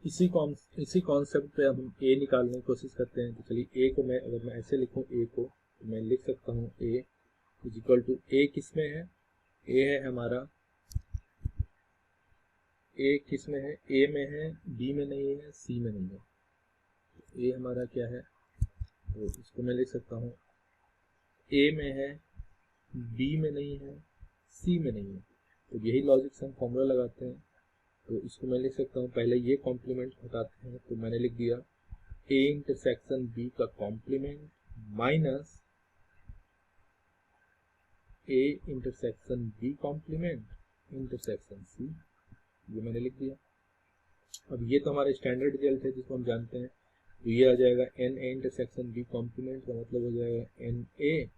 इसी कॉन्सेप्ट पे अब हम a निकालने की कोशिश करते हैं। तो चलिए a को मैं, अगर मैं ऐसे लिखूं a को, तो मैं लिख सकता हूँ a is equal to, a किस में है, a है हमारा, a किस में है, a में है, b में नहीं है, c में नहीं है। a हमारा क्या है, तो इसको मैं लिख सकता हूँ a में है, b में नहीं है, c में नहीं है। तो यही लॉजिक से हम फॉर्मूला लगाते हैं। तो इसको मैं लिख सकता हूँ, पहले ये कॉम्प्लीमेंट हटाते हैं। तो मैंने लिख दिया a इंटरसेक्शन b का complement minus a intersection b complement intersection c, ये मैंने लिख दिया। अब ये तो हमारा स्टैंडर्ड रिजल्ट है जिसको हम जानते हैं। तो ये आ जाएगा N A intersection B complement का मतलब हो जाएगा N A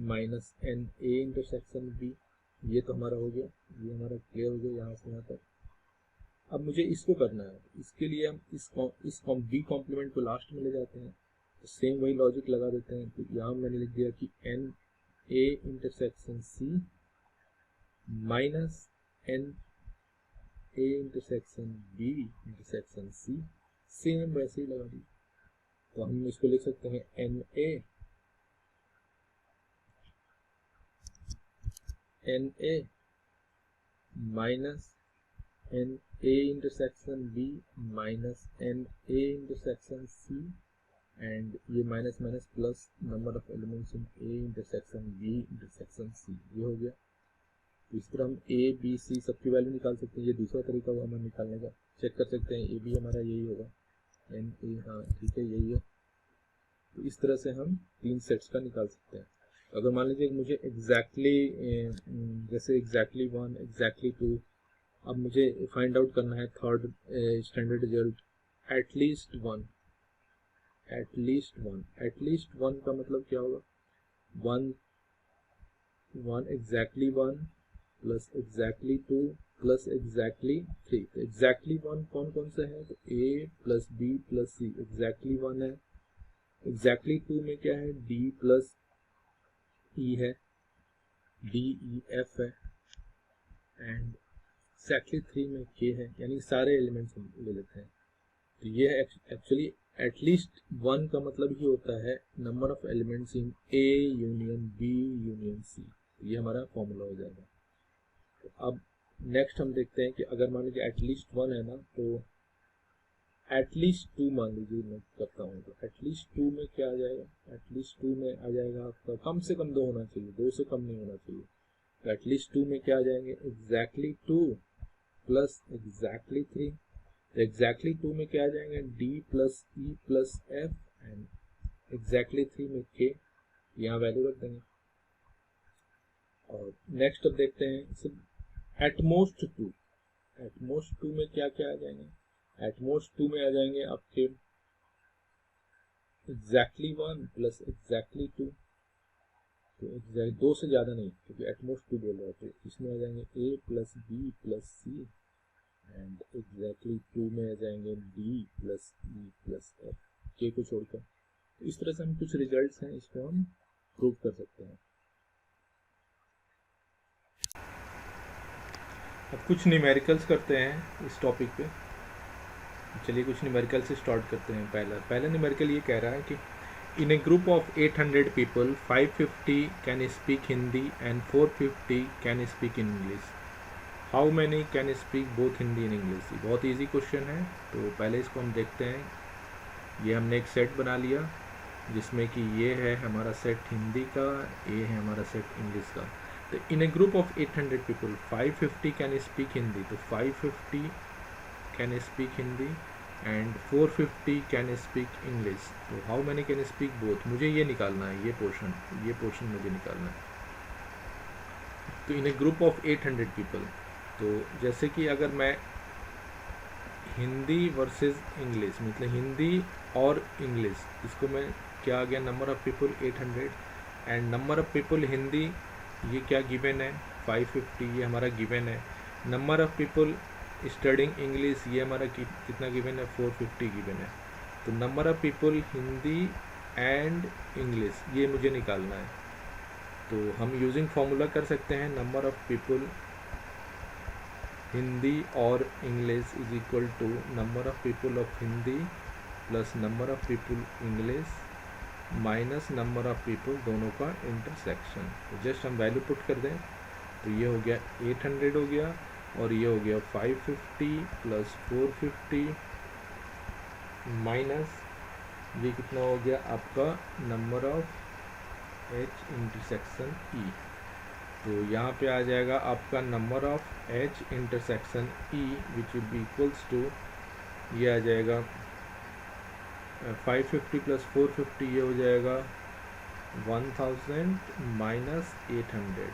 minus N A intersection B. ये तो हमारा हो गया, ये हमारा क्लियर हो गया यहाँ से यहाँ तक। अब मुझे इसको करना है, इसके लिए हम इस बी कॉम्प्लीमेंट को लास्ट में ले जाते हैं। तो सेम वही लॉजिक लगा देते हैं। तो यहाँ मैंने लिख दिया कि N A intersection C minus N A intersection B intersection C, same वैसे ही लगा दी। तो हम इसको लिख सकते हैं n A minus N A intersection B minus N A intersection C, and ये minus minus plus number of elements in A intersection B intersection C, ये हो गया। तो इस तरह हम ए बी सी सबकी वैल्यू निकाल सकते हैं। ये दूसरा तरीका हुआ हमें निकालने का, चेक कर सकते हैं ए बी हमारा यही होगा, एन ए, हाँ ठीक है यही है। तो इस तरह से हम 3 सेट्स का निकाल सकते हैं। अगर मान लीजिए मुझे जैसे एग्जैक्टली 1 एग्जैक्टली 2, अब मुझे फाइंड आउट करना है third standard result at least one का मतलब क्या होगा, 1 exactly 1 plus exactly 2 plus exactly 3। तो एग्जैक्टली 1 कौन कौन सा है, तो ए प्लस बी प्लस सी एग्जैक्टली 1 है। एग्जैक्टली 2 में क्या है, डी प्लस ई है, डी ई एफ है, एंड एग्जैक्टली 3 में के है, यानी सारे एलिमेंट्स हम ले लेते हैं। तो ये एक्चुअली एटलीस्ट 1 का मतलब ही होता है number of elements in A union B union C. ये हमारा फॉर्मूला हो जाएगा। तो अब नेक्स्ट हम देखते हैं कि अगर मान लीजिए एटलीस्ट 1 है ना, तो एटलीस्ट 2 मान लीजिए मैं करता हूँ, तो एटलीस्ट 2 में क्या आ जाएगा, एटलीस्ट 2 में आ जाएगा आपका कम से कम 2 होना चाहिए, 2 से कम नहीं होना चाहिए। तो एटलीस्ट 2 में क्या आ जाएंगे, एग्जैक्टली 2 प्लस एग्जैक्टली 3। तो एग्जैक्टली 2 में क्या आ जाएंगे, D plus E plus F, and exactly 3 में के, यहाँ वैल्यू रख देंगे। और नेक्स्ट अब देखते हैं एटमोस्ट 2 में क्या क्या आ जाएंगे, एटमोस्ट 2 में आ जाएंगे आपके एग्जैक्टली 1 प्लस एग्जैक्टली 2। तो एग्जैक्ट 2 से ज़्यादा नहीं, क्योंकि एटमोस्ट 2 बोल रहा है। तो इसमें आ जाएंगे A plus B plus C, and exactly 2 में आ जाएंगे D plus E plus F, के को छोड़कर। तो इस तरह से हम कुछ रिजल्ट्स हैं इसको हम प्रूव कर सकते हैं। अब कुछ न्यूमेरिकल्स करते हैं इस टॉपिक पे। चलिए कुछ न्यूमेरिकल से स्टार्ट करते हैं। पहला न्यूमेरिकल ये कह रहा है कि in a group of 800 people 550 can speak Hindi and 450 can speak English, how many can speak both Hindi and English. बहुत ईजी क्वेश्चन है। तो पहले इसको हम देखते हैं। ये हमने एक सेट बना लिया जिसमें कि ये है हमारा सेट हिंदी का, ये है हमारा सेट इंग्लिश का। तो in a group of 800 people 550 can speak Hindi, तो 550 can speak Hindi and 450 can speak English. तो how many can speak both, मुझे ये निकालना है, ये पोर्शन मुझे निकालना है। तो in a group of 800 people, तो जैसे कि अगर मैं हिंदी वर्सेस इंग्लिश, मतलब हिंदी और इंग्लिश, इसको मैं क्या आ गया, number of people 800 and number of people Hindi, ये क्या गिवन है 550, ये हमारा गिवन है। Number of people studying English, ये हमारा कितना गिवन है 450 गिवन है। तो number of people Hindi and English ये मुझे निकालना है। तो हम यूजिंग फॉर्मूला कर सकते हैं, नंबर ऑफ पीपल हिंदी और English is equal to number of people of Hindi plus number of people English minus number of people दोनों का इंटरसेक्शन। तो जस्ट हम वैल्यू पुट कर दें, तो ये हो गया 800 हो गया, और ये हो गया 550 प्लस 450 माइनस ये कितना हो गया आपका number of H intersection E. तो यहाँ पे आ जाएगा आपका number of H intersection E which will be equals to, ये आ जाएगा 550 प्लस 450, ये हो जाएगा 1000 माइनस 800,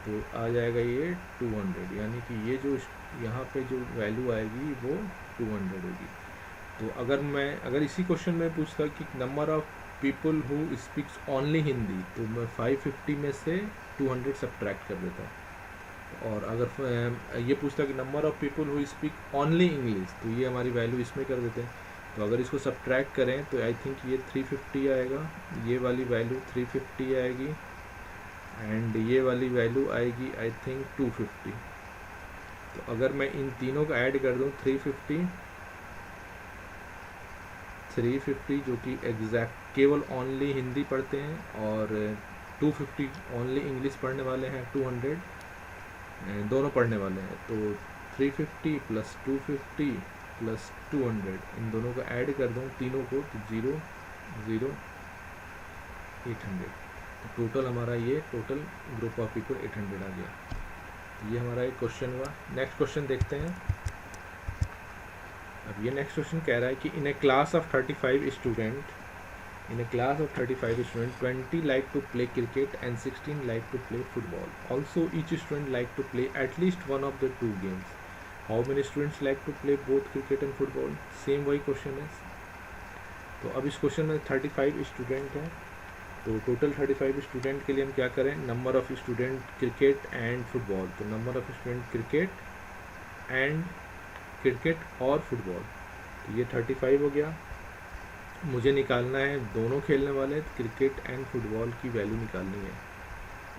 तो आ जाएगा ये 200, यानी कि ये जो यहाँ पे जो वैल्यू आएगी वो 200 होगी। तो अगर इसी क्वेश्चन में पूछता कि number of people who speaks only Hindi, तो मैं 550 में से 200 सब्ट्रैक्ट कर देता। और अगर ये पूछता कि number of people who speak only English, तो ये हमारी वैल्यू इसमें कर देते हैं। तो अगर इसको सब्ट्रैक्ट करें तो आई थिंक ये 350 आएगा, ये वाली वैल्यू 350 आएगी, एंड ये वाली वैल्यू आएगी आई थिंक 250। तो अगर मैं इन तीनों का ऐड कर दूं 350 जो कि एग्जैक्ट केवल ओनली हिंदी पढ़ते हैं, और 250 ओनली इंग्लिश पढ़ने वाले हैं, 200 दोनों पढ़ने वाले हैं। तो 350 प्लस 250 प्लस 200, इन दोनों का ऐड कर दूँ तीनों को तो 0 0 800। तो टोटल हमारा ये टोटल ग्रुप ऑफ पीपल 800 आ गया। तो ये हमारा एक क्वेश्चन हुआ। नेक्स्ट क्वेश्चन देखते हैं। अब ये नेक्स्ट क्वेश्चन कह रहा है कि in a class of 35 student 20 like to play cricket and 16 like to play football. Also, each student like to play at least one of the two games. How many students like to play both cricket and football? Same वही question है। तो अब इस question में 35 student हैं, तो total 35 student के लिए हम क्या करें, number of student cricket and football. तो नंबर ऑफ स्टूडेंट क्रिकेट और फुटबॉल, तो ये 35 हो गया। मुझे निकालना है दोनों खेलने वाले क्रिकेट एंड फुटबॉल की वैल्यू निकालनी है।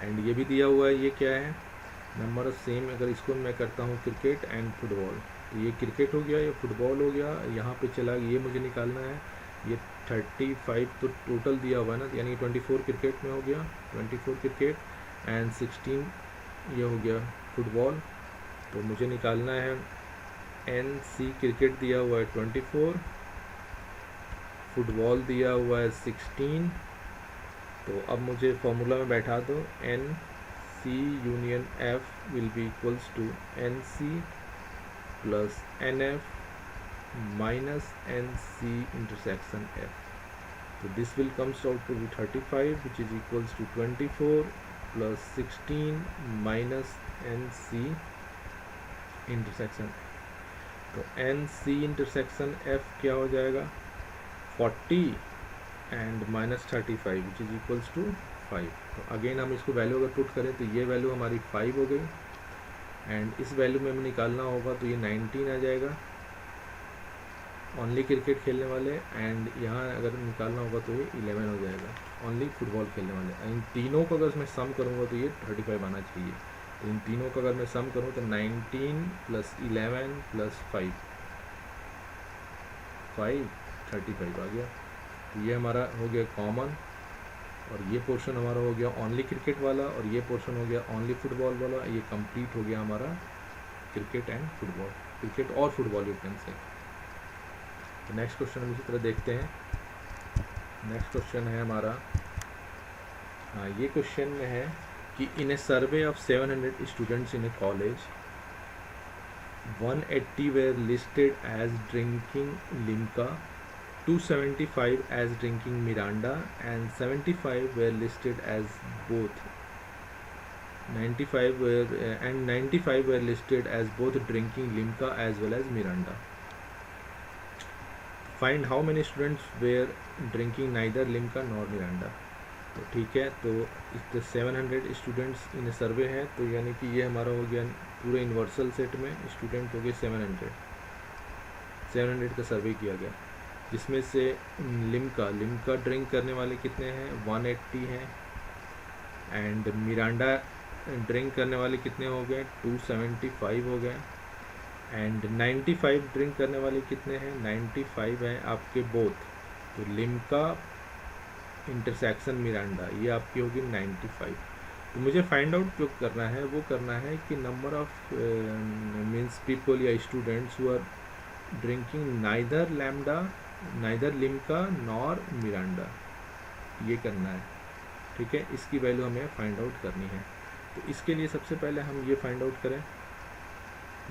एंड ये भी दिया हुआ है, ये क्या है, नंबर ऑफ सेम। अगर इसको मैं करता हूँ क्रिकेट एंड फुटबॉल, तो ये क्रिकेट हो गया, ये फुटबॉल हो गया, यहाँ पे चला, ये मुझे निकालना है। ये 35 तो टोटल दिया हुआ है ना, यानी 24 क्रिकेट में हो गया, 24 क्रिकेट एंड 16 ये हो गया फुटबॉल। तो मुझे निकालना है NC क्रिकेट दिया हुआ है 24, फुटबॉल दिया हुआ है 16। तो अब मुझे फॉर्मूला में बैठा दो, NC union F will be equals to NC plus NF minus NC intersection F। तो this will comes out to be 35 which is equals to 24 plus 16 minus NC intersection. तो NC इंटरसेक्शन F क्या हो जाएगा, 40 and minus 35 which is equals to 5। तो again हम इसको value अगर put करें तो ये वैल्यू हमारी 5 हो गई, एंड इस वैल्यू में हमें निकालना होगा तो ये 19 आ जाएगा ओनली क्रिकेट खेलने वाले, एंड यहाँ अगर निकालना होगा तो ये 11 हो जाएगा ओनली फुटबॉल खेलने वाले। इन तीनों को अगर मैं सम करूँगा तो ये 35 आना चाहिए। तो इन तीनों का अगर मैं सम करूँ तो 19 प्लस 11 प्लस 5 35 आ गया। तो ये हमारा हो गया कॉमन, और ये पोर्शन हमारा हो गया ओनली क्रिकेट वाला, और ये पोर्शन हो गया ओनली फुटबॉल वाला। ये कंप्लीट हो गया हमारा क्रिकेट एंड फुटबॉल, क्रिकेट और फुटबॉल यू कैन से। तो नेक्स्ट क्वेश्चन हम इसी तरह देखते हैं। नेक्स्ट क्वेश्चन है हमारा, हाँ ये क्वेश्चन में है कि in a survey of 700 students in a college 180 were listed as drinking Limca, 275 as drinking Miranda, and 75 were listed as both. 95 were listed as both drinking Limca as well as Miranda. Find how many students were drinking neither Limca nor Miranda. तो ठीक है, तो इस 700 students इन सर्वे हैं, तो यानी कि ये हमारा हो गया पूरे यूनिवर्सल सेट में स्टूडेंट हो गए 700 का सर्वे किया गया, जिसमें से लिम्का ड्रिंक करने वाले कितने हैं, 180 हैं, एंड मिरांडा ड्रिंक करने वाले कितने हो गए, 275 हो गए, एंड 95 ड्रिंक करने वाले कितने हैं, 95 हैं आपके बोथ। तो लिम्का इंटरसेक्शन मिरांडा ये आपकी होगी 95। तो मुझे फाइंड आउट जो करना है वो करना है कि नंबर ऑफ मीन्स पीपल या students who are drinking neither Limca nor Miranda, ये करना है। ठीक है, इसकी वैल्यू हमें फाइंड आउट करनी है। तो इसके लिए सबसे पहले हम ये फाइंड आउट करें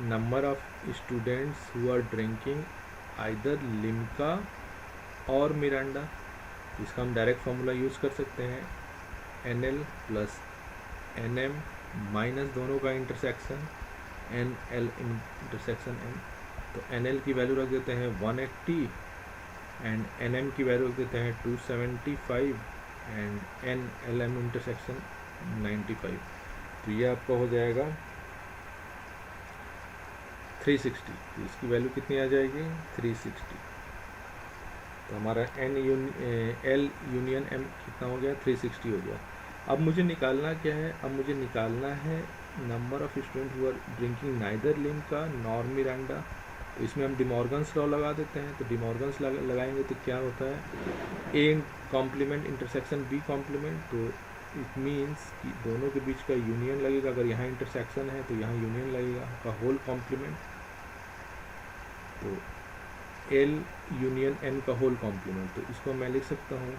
number of students who are drinking either Limca और मिरांडा। इसका हम डायरेक्ट फार्मूला यूज़ कर सकते हैं, NL प्लस NM माइनस दोनों का इंटरसेक्शन NL इंटरसेक्शन N। तो NL की वैल्यू रख देते हैं 180 एंड NM की वैल्यू रख देते हैं 275 एंड NLM इंटरसेक्शन 95। तो ये आपका हो जाएगा 360। तो इसकी वैल्यू कितनी आ जाएगी, 360। तो हमारा L यूनियन M कितना हो गया, 360 हो गया। अब मुझे निकालना क्या है, अब मुझे निकालना है number of student who are drinking neither Limca nor Miranda. तो इसमें हम डिमॉर्गन्स लॉ लगा देते हैं। तो डिमॉर्गन्स लगाएंगे तो क्या होता है, A complement intersection B complement. तो इट मीन्स कि दोनों के बीच का यूनियन लगेगा। अगर यहाँ इंटरसेक्शन है तो यहाँ यूनियन लगेगा का होल कॉम्प्लीमेंट। तो एल यूनियन एन का होल कॉम्प्लीमेंट, तो इसको मैं लिख सकता हूँ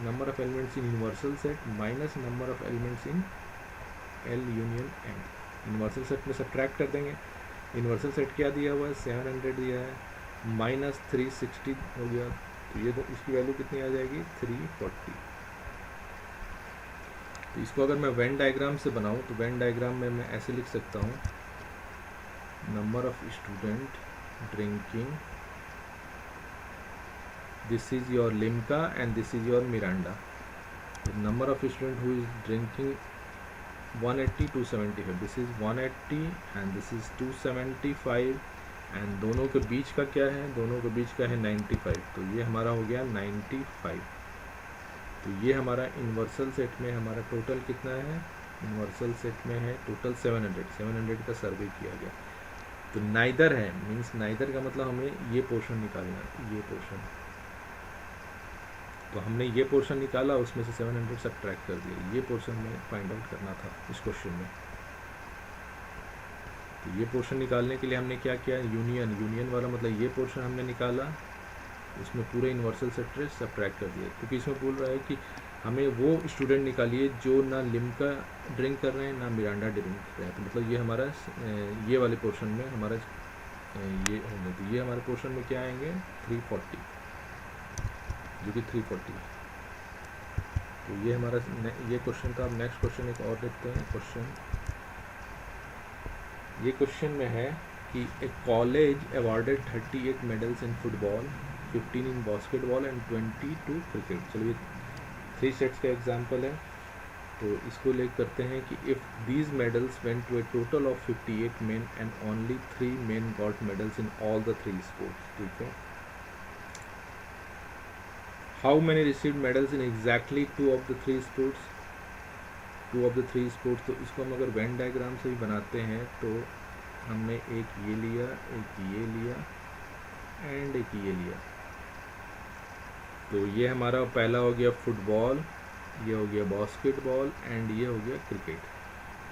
number of elements in universal set minus number of elements in L union N. Universal set में सब्ट्रैक्ट कर देंगे। यूनिवर्सल सेट क्या दिया हुआ है, 700 दिया है, माइनस 360 हो गया, तो ये तो इसकी वैल्यू कितनी आ जाएगी, 340। तो इसको अगर मैं वेन डायग्राम से बनाऊं तो वेन डायग्राम में मैं ऐसे लिख सकता हूँ, number of student drinking, this is your Limca and this is your Miranda. Number of student who is drinking 180 275, this is 180 and this is 275 and दोनों के बीच का क्या है, दोनों के बीच का है 95, तो ये हमारा हो गया 95। तो ये हमारा यूनिवर्सल सेट में हमारा टोटल कितना है, यूनिवर्सल सेट में है टोटल 700 का सर्वे किया गया। तो नाइदर है, मीन्स नाइदर का मतलब हमें ये पोर्शन निकालना है, ये पोर्शन। तो हमने ये पोर्शन निकाला, उसमें से 700 सब्ट्रैक्ट कर दिया, ये पोर्शन में फाइंड आउट करना था इस क्वेश्चन में। तो ये पोर्शन निकालने के लिए हमने क्या किया, यूनियन वाला मतलब ये पोर्शन हमने निकाला, उसमें पूरे यूनिवर्सल सेट सब्ट्रैक्ट कर दिया, क्योंकि इसमें बोल रहा है कि हमें वो स्टूडेंट निकालिए जो ना लिम्का ड्रिंक कर रहे हैं ना मिरांडा ड्रिंक कर रहे हैं। तो मतलब ये हमारा ये वाले पोर्शन में हमारा ये होंगे, तो ये हमारे पोर्शन में क्या आएंगे 340, जो कि 340। तो ये हमारा ये क्वेश्चन था। अब नेक्स्ट क्वेश्चन एक और देखते हैं। ये क्वेश्चन में है कि a college awarded 38 medals in football, 15 in basketball and 22 cricket. चलिए 3 सेट्स का एग्जाम्पल है, तो इसको ले करते हैं कि if these medals went to a total of 58 men and only 3 men got medals in all the 3 sports. ठीक है, how many received medals in exactly 2 of the 3 sports, 2 of the 3 sports. तो इसको हम अगर वेन डायग्राम से ही बनाते हैं तो हमने एक ये लिया, एक ये लिया एंड एक ये लिया। तो ये हमारा पहला हो गया फुटबॉल, ये हो गया बास्केटबॉल एंड ये हो गया क्रिकेट।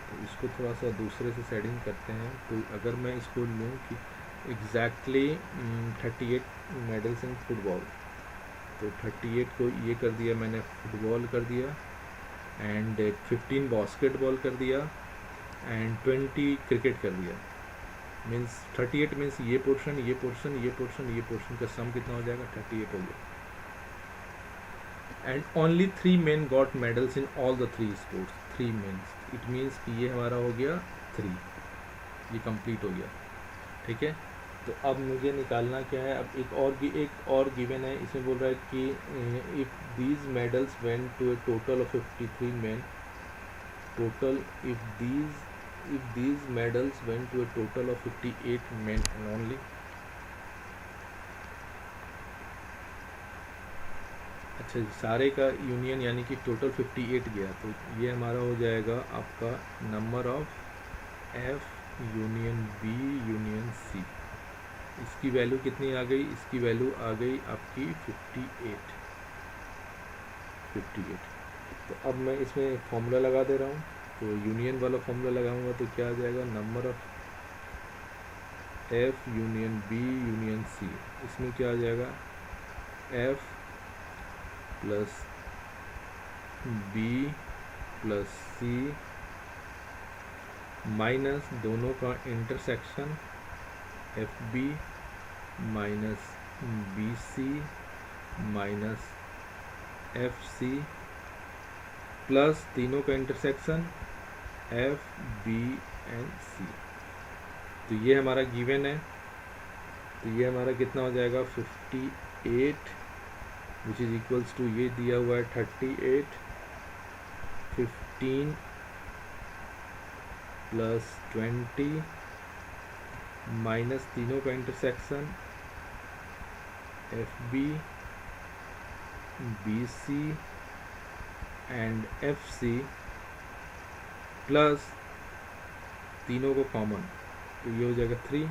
तो इसको थोड़ा सा दूसरे से सेटिंग करते हैं। तो अगर मैं इसको लूँ कि एग्जैक्टली 38 मेडल्स इन फुटबॉल, तो 38 को ये कर दिया मैंने फुटबॉल कर दिया एंड 15 बास्केटबॉल कर दिया एंड 20 क्रिकेट कर दिया। मीन्स 38 मीन्स ये पोर्शन, ये पोर्शन, ये पोर्शन, ये पोर्शन का सम कितना हो जाएगा, 38 हो गया। And only 3 men got medals in all the 3 sports. 3 men's it means कि ये हमारा हो गया 3, ये कंप्लीट हो गया। ठीक है, तो अब मुझे निकालना क्या है, अब एक और गिवन है, इसमें बोल रहा है कि if these medals went to a total of 53 men, total if these medals went to a total of 58 men and only. अच्छा, सारे का यूनियन यानी कि टोटल 58 गया, तो ये हमारा हो जाएगा आपका number of F union B union C. इसकी वैल्यू कितनी आ गई, इसकी वैल्यू आ गई आपकी 58। तो अब मैं इसमें फॉर्मूला लगा दे रहा हूँ। तो यूनियन वाला फॉर्मूला लगाऊंगा तो क्या आ जाएगा, number of F union B union C. इसमें क्या आ जाएगा, F plus B plus C minus दोनों का intersection F B minus B C minus F C plus तीनों का intersection F B and C. तो ये हमारा गिवन है। तो ये हमारा कितना हो जाएगा 58 विच इज़ इक्वल्स टू, ये दिया हुआ है 38, 15 प्लस 20 माइनस तीनों का intersection F B B C and F C plus तीनों को कॉमन, तो ये हो जाएगा 3।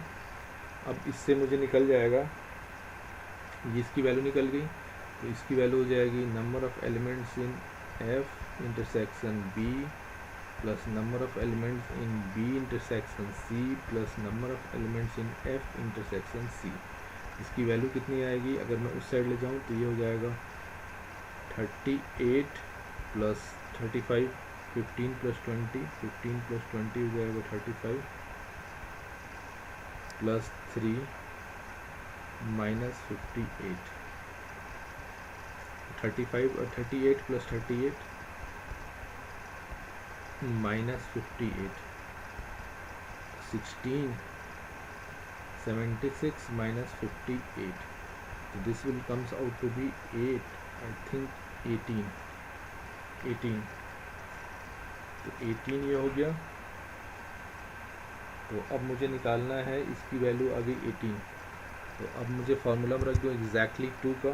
अब इससे मुझे निकल जाएगा, ये इसकी वैल्यू निकल गई, तो इसकी वैल्यू हो जाएगी number of elements in F intersection B plus number of elements in B intersection C plus number of elements in F intersection C. इसकी वैल्यू कितनी आएगी? अगर मैं उस साइड ले जाऊँ तो ये हो जाएगा 38 प्लस 35, 15 प्लस 20, 15 प्लस 20 हो जाएगा 35 प्लस 3 माइनस 58, 35 और 38 plus 38 minus 58, 16, 76 minus 58, so this will comes out to be 8, I think 18, तो 18 ये हो गया। तो अब मुझे निकालना है इसकी वैल्यू आ गई 18। तो अब मुझे फार्मूला में रख दो एग्जैक्टली 2 का।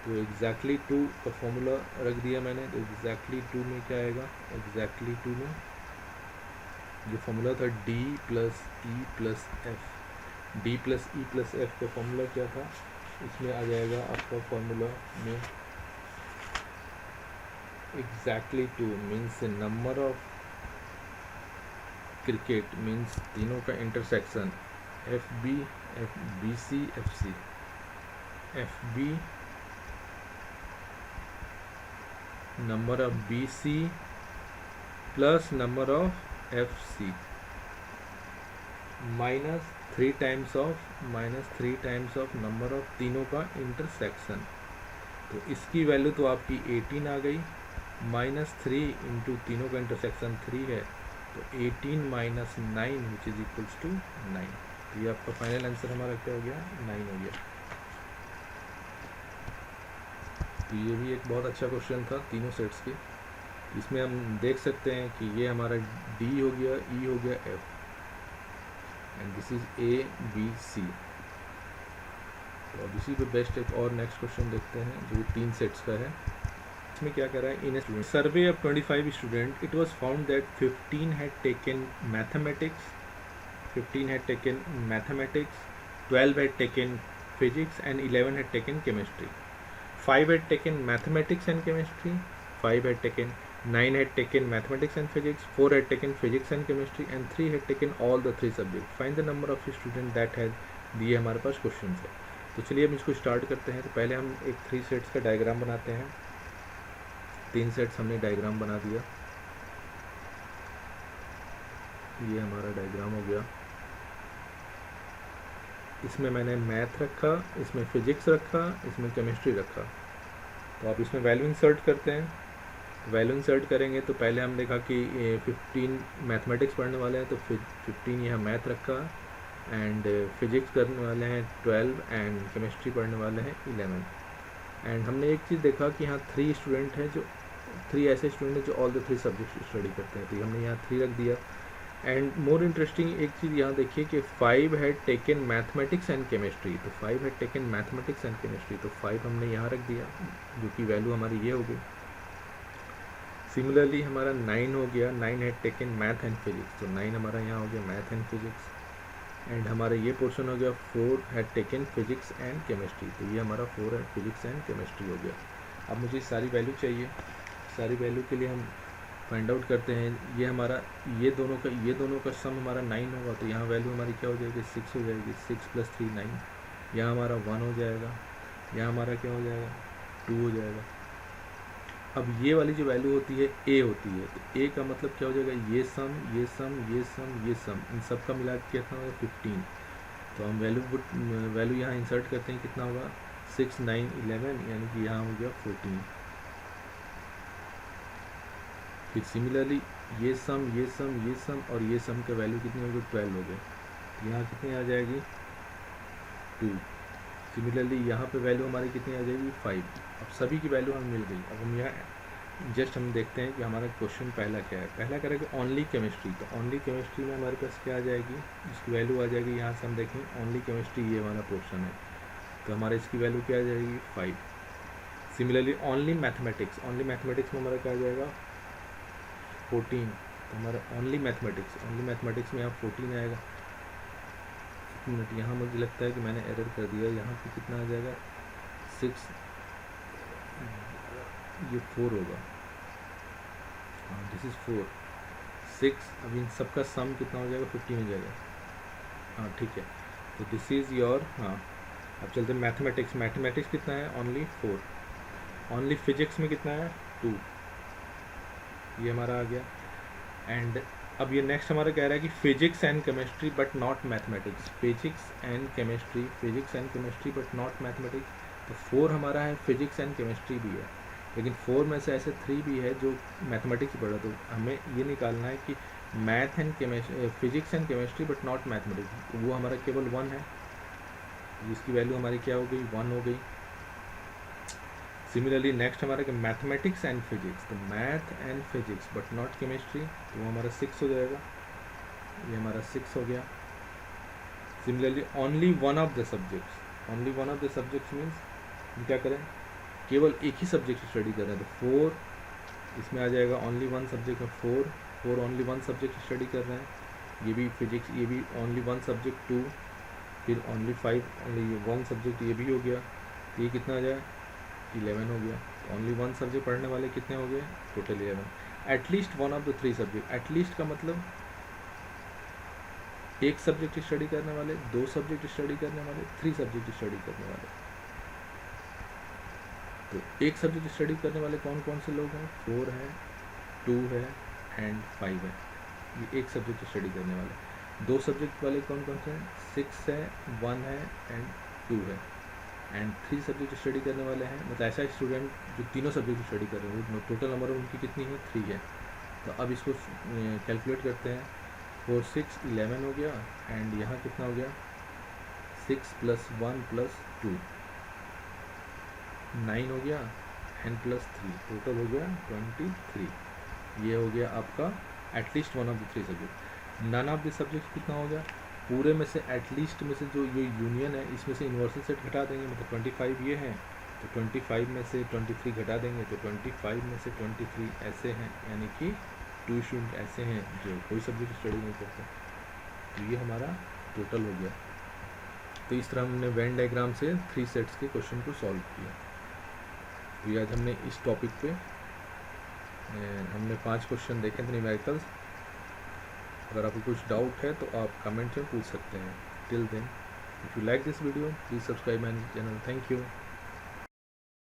तो एग्जैक्टली 2 का फॉर्मूला रख दिया मैंने। तो एग्जैक्टली 2 में क्या आएगा? एग्जैक्टली 2 में जो फॉर्मूला था d plus E plus F, D plus E plus F का फॉर्मूला क्या था? इसमें आ जाएगा आपका फॉर्मूला में exactly 2 means number of cricket means तीनों का intersection F B C F C, F B number of BC plus number of FC minus 3 times of number of तीनों का इंटरसेक्शन। तो इसकी वैल्यू तो आपकी 18 आ गई, माइनस 3 इंटू तीनों का इंटरसेक्शन 3 है, तो 18 minus 9 which is equals to 9। तो ये आपका फाइनल आंसर हमारा क्या हो गया? 9 हो गया। तो ये भी एक बहुत अच्छा क्वेश्चन था तीनों सेट्स के। इसमें हम देख सकते हैं कि ये हमारा D हो गया, E हो गया, F and this is A B C। तो अब इसी पे बेस्ट एक और नेक्स्ट क्वेश्चन देखते हैं जो 3 सेट्स का है। इसमें क्या कर रहा है? In a student survey of 25 student it was found that 15 had taken mathematics, 12 had taken physics and 11 had taken chemistry. 5 had taken mathematics and chemistry, 5 had taken 9 had taken mathematics and physics, 4 had taken physics and chemistry and 3 had taken all the 3 subjects. Find the number of students that has दिए हमारे पास question है। तो चलिए हम इसको start करते हैं। तो पहले हम एक 3 सेट्स का डायग्राम बनाते हैं। 3 सेट्स हमने डायग्राम बना दिया। ये हमारा डायग्राम हो गया। इसमें मैंने मैथ रखा, इसमें फिजिक्स रखा, इसमें केमिस्ट्री रखा। तो आप इसमें वैल्यू इंसर्ट करते हैं। वैल्यू इंसर्ट करेंगे तो पहले हम देखा कि 15 मैथमेटिक्स पढ़ने वाले हैं, तो 15 यहाँ मैथ रखा एंड फिजिक्स करने वाले हैं 12 एंड केमिस्ट्री पढ़ने वाले हैं 11। एंड हमने एक चीज़ देखा कि यहाँ 3 स्टूडेंट हैं, जो 3 ऐसे स्टूडेंट हैं जो ऑल द 3 सब्जेक्ट स्टडी करते हैं। तो हमने यहाँ 3 रख दिया। एंड मोर इंटरेस्टिंग एक चीज़ यहाँ देखिए कि 5 had taken mathematics and chemistry. तो 5 had taken mathematics and chemistry, तो 5 हमने यहाँ रख दिया, जो कि वैल्यू हमारी ये हो गई। सिमिलरली हमारा 9 हो गया, 9 had taken math and physics, तो 9 हमारा यहाँ हो गया मैथ एंड फिजिक्स। एंड हमारा ये पोर्शन हो गया 4 had taken physics and chemistry, तो ये हमारा 4 है फिजिक्स एंड केमिस्ट्री हो गया। अब मुझे सारी वैल्यू चाहिए। सारी वैल्यू के लिए हम फाइंड आउट करते हैं। ये हमारा ये दोनों का सम हमारा 9 होगा, तो यहाँ वैल्यू हमारी क्या हो जाएगी? 6 हो जाएगी। 6 + 3 9। यहाँ हमारा 1 हो जाएगा, यहाँ हमारा क्या हो जाएगा? 2 हो जाएगा। अब ये वाली जो वैल्यू होती है A होती है, तो A का मतलब क्या हो जाएगा? ये सम, ये सम, ये सम, ये सम, इन सब का मिला के कितना होगा? 15। तो हम वैल्यू यहाँ इंसर्ट करते हैं, कितना होगा? 6 9 11, यानी कि यहाँ हो गया 14। फिर सिमिलरली ये सम, ये सम, ये सम और ये सम का वैल्यू कितनी होगी? 12 हो गए। यहाँ कितनी आ जाएगी? 2। सिमिलरली यहाँ पे वैल्यू हमारी कितनी आ जाएगी? 5। अब सभी की वैल्यू हमें मिल गई। अब हम यहाँ जस्ट हम देखते हैं कि हमारा क्वेश्चन पहला क्या है। पहला करेंगे ओनली केमिस्ट्री। तो ओनली केमिस्ट्री में हमारे पास क्या आ जाएगी? इसकी वैल्यू आ जाएगी, यहाँ से हम देखें ओनली केमिस्ट्री ये वाला पोर्शन है, तो हमारे इसकी वैल्यू क्या आ जाएगी? 5। सिमिलरली ओनली मैथमेटिक्स में हमारा क्या आ जाएगा? 14। तो हमारा ओनली मैथमेटिक्स में यहाँ 14 आएगा। मिनट, यहाँ मुझे लगता है कि मैंने एरर कर दिया। यहाँ पे कितना आ जाएगा? 6, ये 4 होगा। हाँ दिस इज़ 4 6, अब इन सबका सम कितना हो जाएगा 15 हो जाएगा। हाँ ठीक है, तो दिस इज़ योर, हाँ अब चलते हैं मैथमेटिक्स। मैथमेटिक्स कितना है, ओनली 4। ओनली फिजिक्स में कितना है 2, ये हमारा आ गया। एंड अब ये नेक्स्ट हमारा कह रहा है कि physics and chemistry but not mathematics, physics and chemistry, physics and chemistry but not mathematics. तो 4 हमारा है, फिजिक्स एंड केमिस्ट्री भी है, लेकिन 4 में से ऐसे 3 भी है जो मैथमेटिक्स पढ़ा। तो हमें ये निकालना है कि math and chemistry, physics and chemistry but not mathematics, तो वो हमारा केवल 1 है, जिसकी वैल्यू हमारी क्या हो गई, 1 हो गई। सिमिलरली नेक्स्ट हमारा कि मैथमेटिक्स एंड फिजिक्स, तो math and physics but not chemistry, तो वो हमारा 6 हो जाएगा, ये हमारा 6 हो गया। Similarly only one of the subjects, only one of the subjects means हम क्या करें, केवल एक ही सब्जेक्ट स्टडी कर रहे हैं, तो 4 इसमें आ जाएगा, ओनली वन सब्जेक्ट में 4 ओनली वन सब्जेक्ट स्टडी कर रहे हैं, ये भी फिजिक्स, ये भी ओनली वन सब्जेक्ट 2, फिर ओनली 5 ओनली वन सब्जेक्ट ये भी हो गया, तो ये कितना आ जाए 11 हो गया। ओनली वन सब्जेक्ट पढ़ने वाले कितने हो गए, total 11। At least one of the 3 subject, at least का मतलब एक सब्जेक्ट स्टडी करने वाले, 2 सब्जेक्ट स्टडी करने वाले, 3 सब्जेक्ट स्टडी करने वाले। तो एक सब्जेक्ट स्टडी करने वाले कौन कौन से लोग हैं, 4 है, 2 है एंड 5 है, ये एक सब्जेक्ट स्टडी करने वाले। 2 सब्जेक्ट वाले कौन कौन से हैं, 6 है, 1 है एंड 2 है। एंड 3 सब्जेक्ट स्टडी करने वाले हैं, मतलब ऐसा स्टूडेंट जो तीनों सब्जेक्ट स्टडी कर रहे हैं, टोटल नंबर उनकी कितनी है, 3 है। तो अब इसको कैलकुलेट करते हैं, 4 6 11 हो गया, एंड यहाँ कितना हो गया 6 + 1 + 2 9 हो गया, एंड +3 टोटल हो गया 23। ये हो गया आपका at least one of the 3 subject. None of the subject कितना हो गया, पूरे में से एटलीस्ट में से जो ये यूनियन है इसमें से यूनिवर्सल सेट घटा देंगे, मतलब 25 ये हैं, तो 25 में से 23 घटा देंगे, तो 25 में से 23 ऐसे हैं, यानी कि 2 स्टूडेंट ऐसे हैं जो कोई सब्जेक्ट स्टडी नहीं करते। तो ये हमारा टोटल हो गया। तो इस तरह हमने वेन डायग्राम से 3 सेट्स के क्वेश्चन को सॉल्व किया। तो आज हमने इस टॉपिक पे हमने 5 क्वेश्चन देखे थे न्यूमेरिकल्स। अगर आपको कुछ डाउट है तो आप कमेंट में पूछ सकते हैं। Till then, if you like this video please subscribe my channel. Thank you.